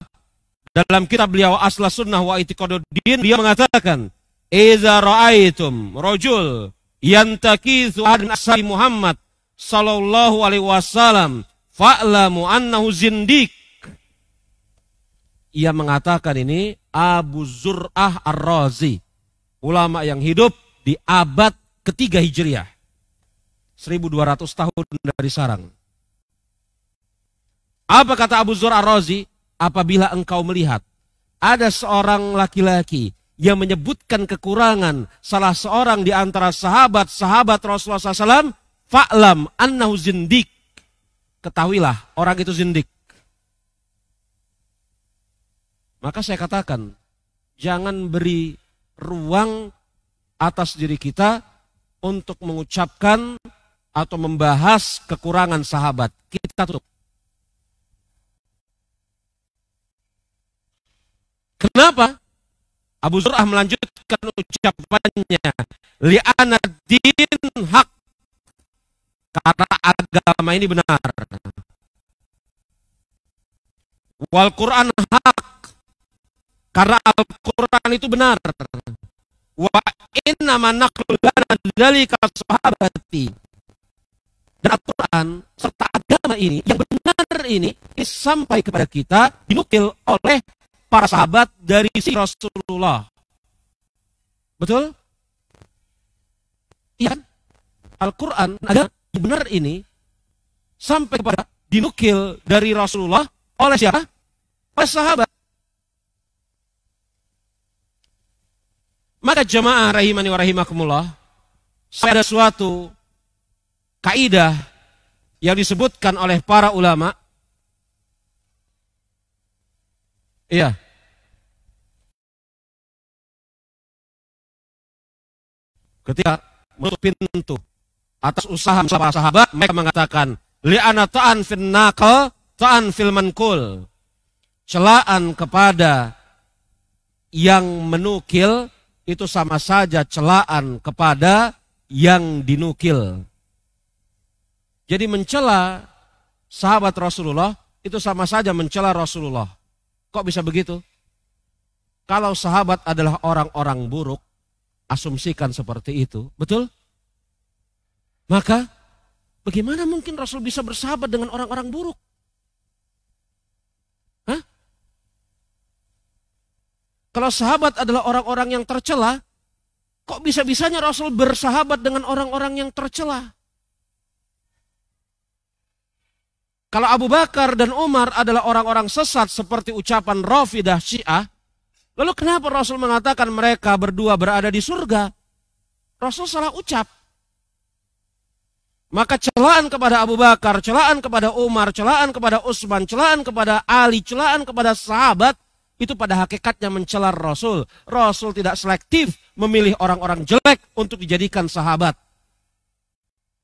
dalam kitab beliau Asla Sunnah wa I'tiqaduddin, dia mengatakan, "Iza ra'aitum rajul yantakithu an ashabi Muhammad sallallahu alaihi wasallam fa'lamu annahu zindiq." Ia mengatakan ini Abu Zur'ah Ar-Razi, ulama yang hidup di abad ketiga Hijriah, 1200 tahun dari sarang. Apa kata Abu Zur'ah Ar-Razi? Apabila engkau melihat ada seorang laki-laki yang menyebutkan kekurangan salah seorang di antara sahabat-sahabat Rasulullah SAW, fa'lam annahu zindik. Ketahuilah orang itu zindik. Maka saya katakan, jangan beri ruang atas diri kita untuk mengucapkan atau membahas kekurangan sahabat. Kita tutup. Kenapa? Abu Zur'ah melanjutkan ucapannya, li'ana din hak, karena agama ini benar. Wal Quran hak, karena Al-Quran itu benar. Wa inna man naqlu lana dzalika sahabati. Dan Al-Quran serta agama ini yang benar ini sampai kepada kita dinukil oleh para sahabat dari si Rasulullah. Betul? Iya kan? Al-Quran agama yang benar ini sampai kepada dinukil dari Rasulullah oleh siapa? Oleh sahabat. Maka jemaah rahimani wa rahimakumullah, ada suatu kaidah yang disebutkan oleh para ulama. Iya. Ketika menutup pintu atas usaha sahabat, mereka mengatakan Li'ana ta'an fil naqal, ta'an fil mankul. Celaan kepada yang menukil itu sama saja celaan kepada yang dinukil. Jadi mencela sahabat Rasulullah itu sama saja mencela Rasulullah. Kok bisa begitu? Kalau sahabat adalah orang-orang buruk, asumsikan seperti itu, betul? Maka bagaimana mungkin Rasul bisa bersahabat dengan orang-orang buruk? Hah? Kalau sahabat adalah orang-orang yang tercela, kok bisa-bisanya Rasul bersahabat dengan orang-orang yang tercela? Kalau Abu Bakar dan Umar adalah orang-orang sesat seperti ucapan Rafidah Syiah, lalu kenapa Rasul mengatakan mereka berdua berada di surga? Rasul salah ucap. Maka celaan kepada Abu Bakar, celaan kepada Umar, celaan kepada Utsman, celaan kepada Ali, celaan kepada sahabat, itu pada hakikatnya mencela Rasul. Rasul tidak selektif memilih orang-orang jelek untuk dijadikan sahabat.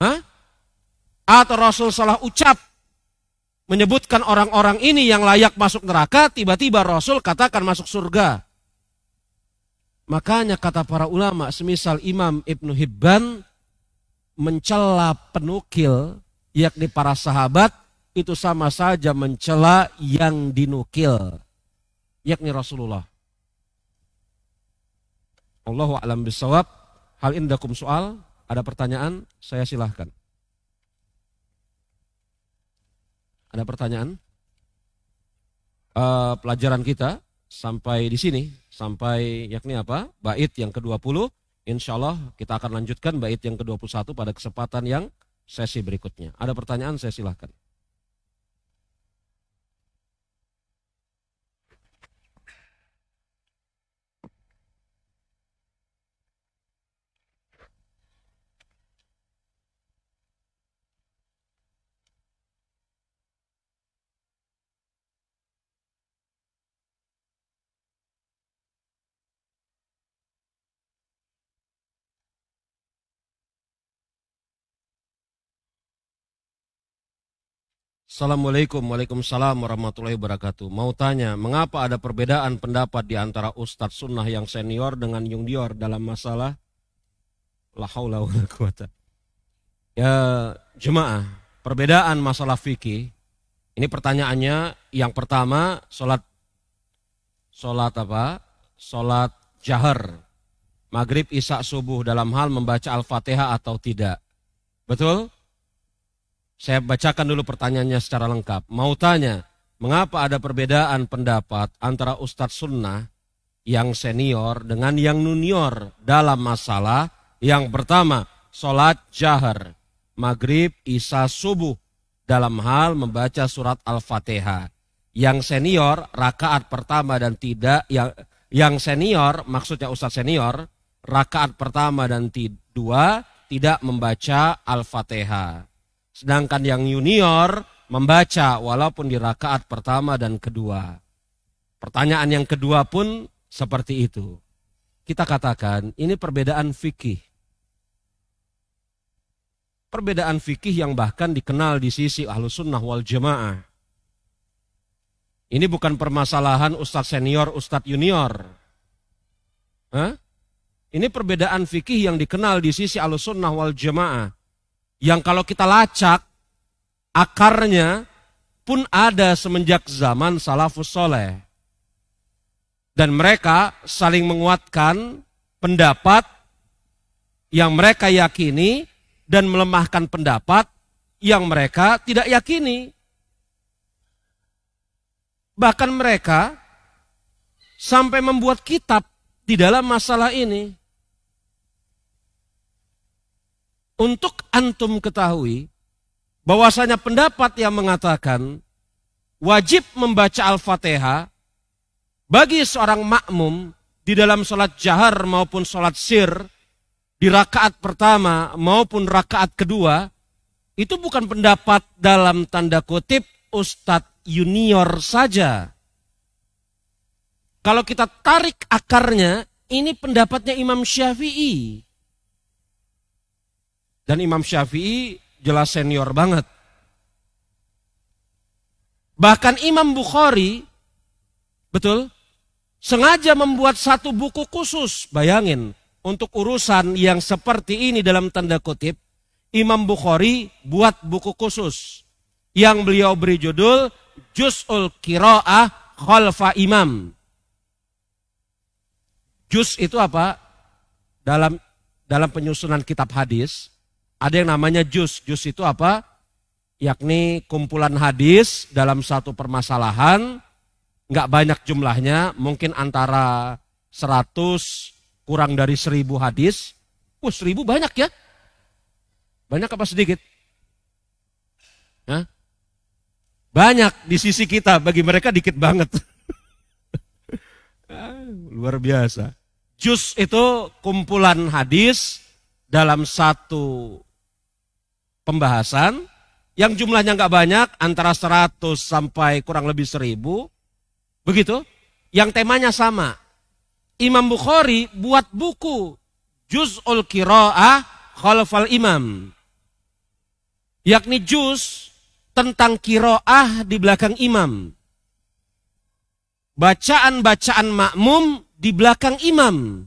Hah? Atau Rasul salah ucap menyebutkan orang-orang ini yang layak masuk neraka, tiba-tiba Rasul katakan masuk surga. Makanya kata para ulama, semisal Imam Ibnu Hibban mencela penukil, yakni para sahabat, itu sama saja mencela yang dinukil, yakni Rasulullah. Allahu a'lam bishawab. Hal indakum soal, ada pertanyaan, saya silahkan. Ada pertanyaan? Pelajaran kita sampai di sini, sampai yakni apa? Bait yang ke-20. Insya Allah kita akan lanjutkan bait yang ke-21 pada kesempatan yang sesi berikutnya. Ada pertanyaan, saya silahkan. Assalamualaikum, waalaikumsalam warahmatullahi wabarakatuh. Mau tanya, mengapa ada perbedaan pendapat di antara Ustadz Sunnah yang senior dengan junior dalam masalah la haula wala quwata? Ya, jemaah, perbedaan masalah fikih. Ini pertanyaannya yang pertama, sholat apa? Sholat jahar, maghrib, isya, subuh dalam hal membaca Al-Fatihah atau tidak? Betul? Saya bacakan dulu pertanyaannya secara lengkap. Mau tanya, mengapa ada perbedaan pendapat antara Ustadz Sunnah yang senior dengan yang junior dalam masalah yang pertama, sholat jahar, maghrib, isya, subuh dalam hal membaca surat Al-Fatihah. Yang senior, rakaat pertama dan tidak, yang senior, maksudnya Ustadz senior, rakaat pertama dan dua tidak membaca Al-Fatihah. Sedangkan yang junior membaca walaupun di rakaat pertama dan kedua. Pertanyaan yang kedua pun seperti itu. Kita katakan ini perbedaan fikih. Perbedaan fikih yang bahkan dikenal di sisi Ahlus Sunnah wal Jamaah. Ini bukan permasalahan Ustadz senior, Ustadz junior. Hah? Ini perbedaan fikih yang dikenal di sisi Ahlus Sunnah wal Jamaah. Yang kalau kita lacak, akarnya pun ada semenjak zaman salafus soleh. Dan mereka saling menguatkan pendapat yang mereka yakini dan melemahkan pendapat yang mereka tidak yakini. Bahkan mereka sampai membuat kitab di dalam masalah ini. Untuk antum ketahui bahwasanya pendapat yang mengatakan wajib membaca Al-Fatihah bagi seorang makmum di dalam sholat jahar maupun sholat sir, di rakaat pertama maupun rakaat kedua, itu bukan pendapat dalam tanda kutip Ustadz junior saja. Kalau kita tarik akarnya, ini pendapatnya Imam Syafi'i. Dan Imam Syafi'i jelas senior banget. Bahkan Imam Bukhari, betul, sengaja membuat satu buku khusus. Bayangin, untuk urusan yang seperti ini dalam tanda kutip, Imam Bukhari buat buku khusus yang beliau beri judul Juz'ul Qira'ah Khalfa Imam. Juz itu apa? Dalam penyusunan kitab hadis, ada yang namanya juz. Juz itu apa? Yakni kumpulan hadis dalam satu permasalahan, nggak banyak jumlahnya, mungkin antara 100 kurang dari 1000 hadis. 1000 banyak ya? Banyak apa sedikit? Hah? Banyak di sisi kita, bagi mereka dikit banget. Luar biasa. Juz itu kumpulan hadis dalam satu pembahasan yang jumlahnya nggak banyak, antara 100 sampai kurang lebih 1000. Begitu, yang temanya sama. Imam Bukhari buat buku Juz'ul Qira'ah Khalfal Imam. Yakni juz tentang qira'ah di belakang imam. Bacaan-bacaan makmum di belakang imam.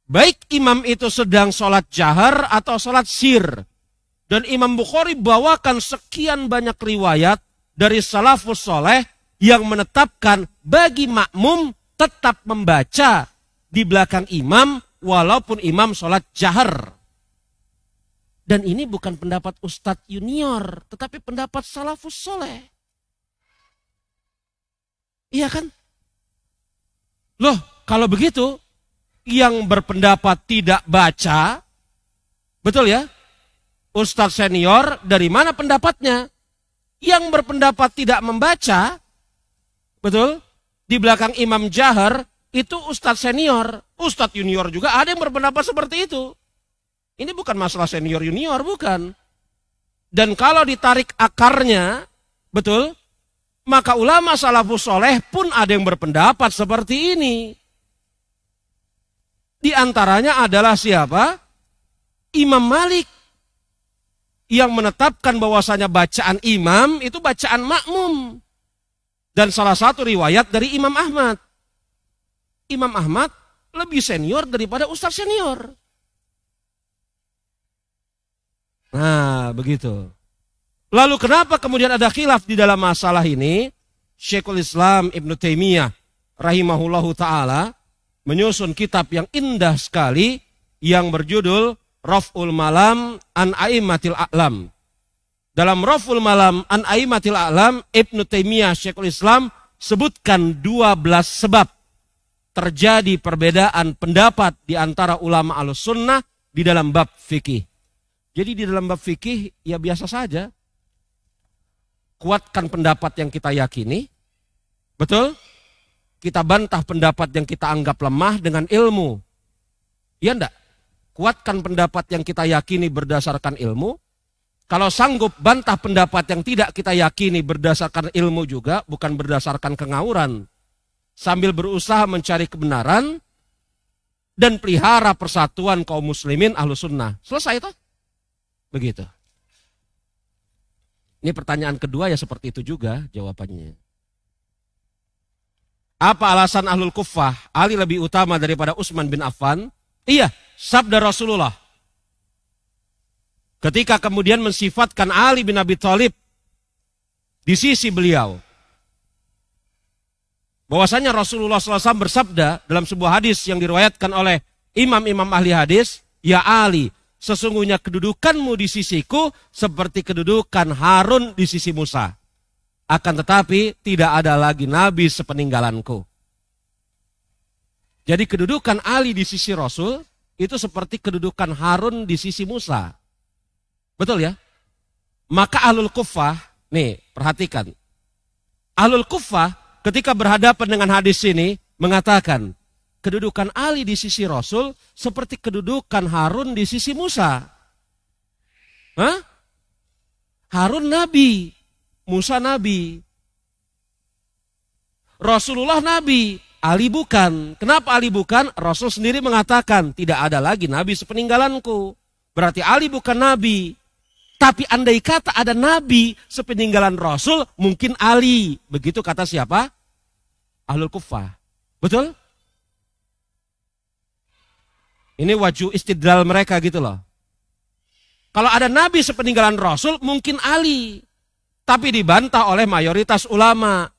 Baik imam itu sedang sholat jahar atau sholat sir. Dan Imam Bukhari bawakan sekian banyak riwayat dari salafus soleh yang menetapkan bagi makmum tetap membaca di belakang imam walaupun imam sholat jahar. Dan ini bukan pendapat Ustadz Junior, tetapi pendapat salafus soleh. Iya kan? Loh, kalau begitu, yang berpendapat tidak baca, betul ya? Ustadz senior, dari mana pendapatnya? Yang berpendapat tidak membaca, betul? Di belakang imam jahar, itu Ustadz senior. Ustadz junior juga ada yang berpendapat seperti itu. Ini bukan masalah senior junior, bukan. Dan kalau ditarik akarnya, betul, maka ulama salafus soleh pun ada yang berpendapat seperti ini. Di antaranya adalah siapa? Imam Malik, yang menetapkan bahwasanya bacaan imam itu bacaan makmum. Dan salah satu riwayat dari Imam Ahmad. Imam Ahmad lebih senior daripada ustaz senior. Nah, begitu. Lalu kenapa kemudian ada khilaf di dalam masalah ini? Syekhul Islam Ibnu Taimiyah rahimahullahu ta'ala menyusun kitab yang indah sekali yang berjudul Raf'ul Malam an A'immatil A'lam. Dalam Raf'ul Malam an A'immatil A'lam, Ibnu Taimiyah Syekhul Islam sebutkan 12 sebab terjadi perbedaan pendapat di antara ulama Ahlussunnah di dalam bab fikih. Jadi di dalam bab fikih ya biasa saja. Kuatkan pendapat yang kita yakini, betul? Kita bantah pendapat yang kita anggap lemah dengan ilmu. Ya enggak? Kuatkan pendapat yang kita yakini berdasarkan ilmu. Kalau sanggup bantah pendapat yang tidak kita yakini berdasarkan ilmu juga, bukan berdasarkan kengawuran. Sambil berusaha mencari kebenaran dan pelihara persatuan kaum muslimin Ahlussunnah. Selesai toh? Begitu. Ini pertanyaan kedua ya seperti itu juga jawabannya. Apa alasan Ahlul Kuffah Ali lebih utama daripada Utsman bin Affan? Iya, sabda Rasulullah. Ketika kemudian mensifatkan Ali bin Abi Thalib di sisi beliau. Bahwasanya Rasulullah SAW bersabda dalam sebuah hadis yang diriwayatkan oleh imam-imam ahli hadis, ya Ali, sesungguhnya kedudukanmu di sisiku seperti kedudukan Harun di sisi Musa. Akan tetapi tidak ada lagi nabi sepeninggalanku. Jadi kedudukan Ali di sisi Rasul itu seperti kedudukan Harun di sisi Musa. Betul ya? Maka Ahlul Kuffah, nih perhatikan. Ahlul Kuffah ketika berhadapan dengan hadis ini mengatakan, kedudukan Ali di sisi Rasul seperti kedudukan Harun di sisi Musa. Hah? Harun Nabi, Musa Nabi. Rasulullah Nabi, Ali bukan. Kenapa Ali bukan? Rasul sendiri mengatakan, tidak ada lagi Nabi sepeninggalanku. Berarti Ali bukan Nabi. Tapi andai kata ada nabi sepeninggalan Rasul, mungkin Ali. Begitu kata siapa? Ahlul Kufah. Betul? Ini wajhu istidlal mereka gitu loh. Kalau ada nabi sepeninggalan Rasul, mungkin Ali. Tapi dibantah oleh mayoritas ulama.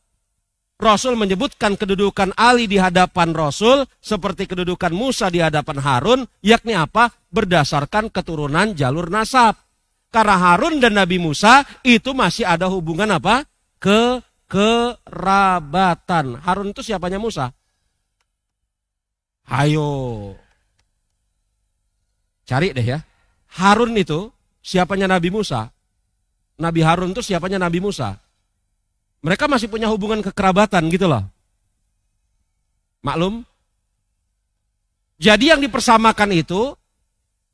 Rasul menyebutkan kedudukan Ali di hadapan Rasul seperti kedudukan Musa di hadapan Harun, yakni apa? Berdasarkan keturunan jalur nasab. Karena Harun dan Nabi Musa itu masih ada hubungan apa? Kekerabatan. Harun itu siapanya Musa? Hayo. Cari deh ya. Harun itu siapanya Nabi Musa? Nabi Harun itu siapanya Nabi Musa? Mereka masih punya hubungan kekerabatan gitu loh. Maklum? Jadi yang dipersamakan itu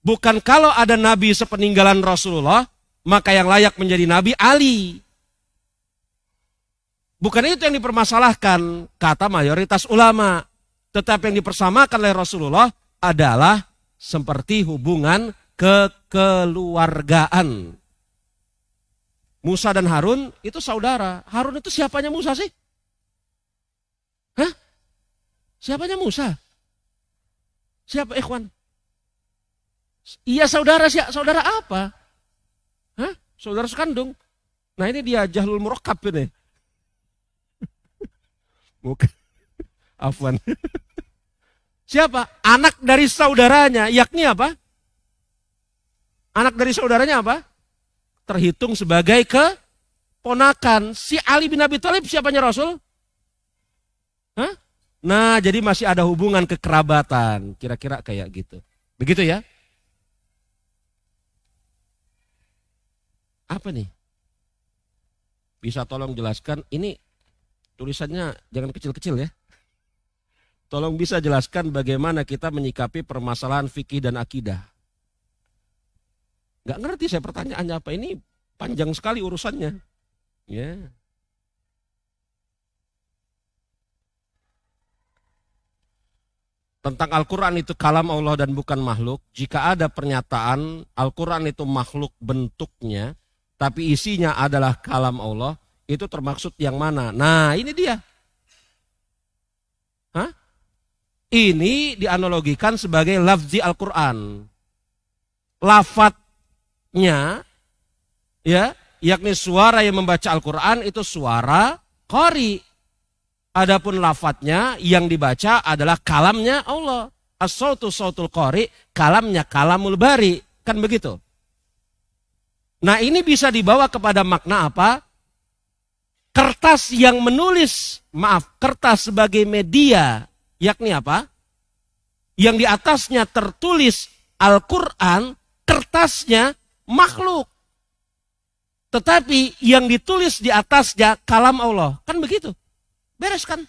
bukan kalau ada nabi sepeninggalan Rasulullah, maka yang layak menjadi nabi Ali. Bukan itu yang dipermasalahkan, kata mayoritas ulama. Tetapi yang dipersamakan oleh Rasulullah adalah seperti hubungan kekeluargaan. Musa dan Harun itu saudara. Harun itu siapanya Musa sih? Hah? Siapanya Musa? Siapa ikhwan? Iya saudara, saudara apa? Hah? Saudara sekandung. Nah ini dia jahlul murakkab ini. Bukan. Afwan. Siapa? Anak dari saudaranya, yakni apa? Anak dari saudaranya apa? Terhitung sebagai keponakan. Si Ali bin Abi Thalib siapanya Rasul? Hah? Nah, jadi masih ada hubungan kekerabatan. Kira-kira kayak gitu. Begitu ya? Apa nih? Bisa tolong jelaskan? Ini tulisannya jangan kecil-kecil ya. Tolong bisa jelaskan bagaimana kita menyikapi permasalahan fikih dan akidah. Gak ngerti saya pertanyaannya apa, ini panjang sekali urusannya. Ya. Tentang Al-Quran itu kalam Allah dan bukan makhluk. Jika ada pernyataan Al-Quran itu makhluk bentuknya, tapi isinya adalah kalam Allah, itu termaksud yang mana? Nah ini dia. Hah? Ini dianalogikan sebagai lafzi Al-Quran. Lafadznya, ya, yakni suara yang membaca Al-Quran itu suara qari. Adapun lafadznya yang dibaca adalah kalamnya Allah. As-sautu sautul qari, kalamnya kalamul bari. Kan begitu. Nah ini bisa dibawa kepada makna apa? Kertas yang menulis, kertas sebagai media, yakni apa? Yang di atasnya tertulis Al-Quran, kertasnya makhluk. Tetapi yang ditulis di atasnya kalam Allah. Kan begitu? Beres kan?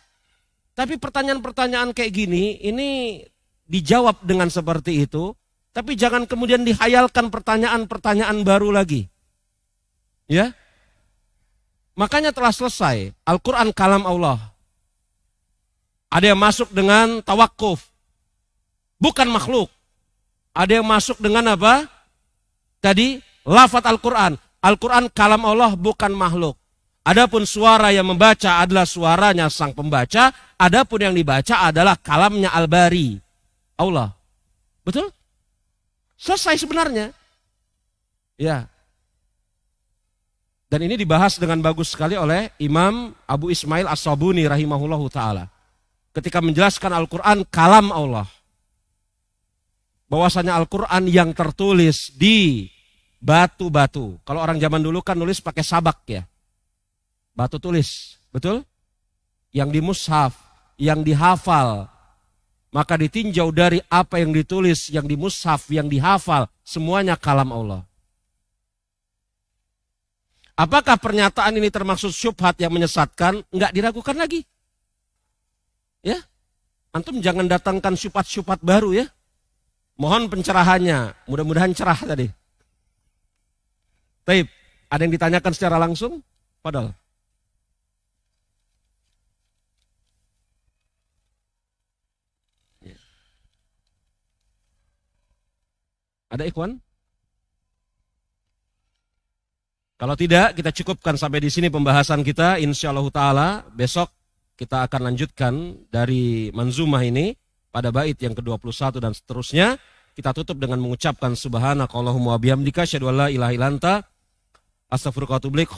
Tapi pertanyaan-pertanyaan kayak gini, ini dijawab dengan seperti itu. Tapi jangan kemudian dihayalkan pertanyaan-pertanyaan baru lagi. Ya? Makanya telah selesai. Al-Quran kalam Allah. Ada yang masuk dengan tawakuf. Bukan makhluk. Ada yang masuk dengan apa? Tadi, lafaz Al-Quran. Al-Quran kalam Allah bukan makhluk. Adapun suara yang membaca adalah suaranya sang pembaca. Adapun yang dibaca adalah kalamnya Al-Bari. Allah. Betul? Selesai sebenarnya. Ya. Dan ini dibahas dengan bagus sekali oleh Imam Abu Ismail As-Sabuni rahimahullahu ta'ala. Ketika menjelaskan Al-Quran kalam Allah. Bahwasanya Al-Quran yang tertulis di batu-batu. Kalau orang zaman dulu kan nulis pakai sabak ya. Batu tulis, betul? Yang di mushaf, yang dihafal. Maka ditinjau dari apa yang ditulis, yang di mushaf, yang dihafal. Semuanya kalam Allah. Apakah pernyataan ini termaksud syubhat yang menyesatkan? Enggak diragukan lagi. Ya, antum jangan datangkan syubhat-syubhat baru ya. Mohon pencerahannya, mudah-mudahan cerah tadi. Taib, ada yang ditanyakan secara langsung? Padahal. Ada ikhwan? Kalau tidak, kita cukupkan sampai di sini pembahasan kita. Insyaallah ta'ala besok kita akan lanjutkan dari manzumah ini pada bait yang ke-21 dan seterusnya. Kita tutup dengan mengucapkan subhanakallahumma wa bihamdika asyhadu an la ilaha illa anta astaghfiruka wa atubu ilaik.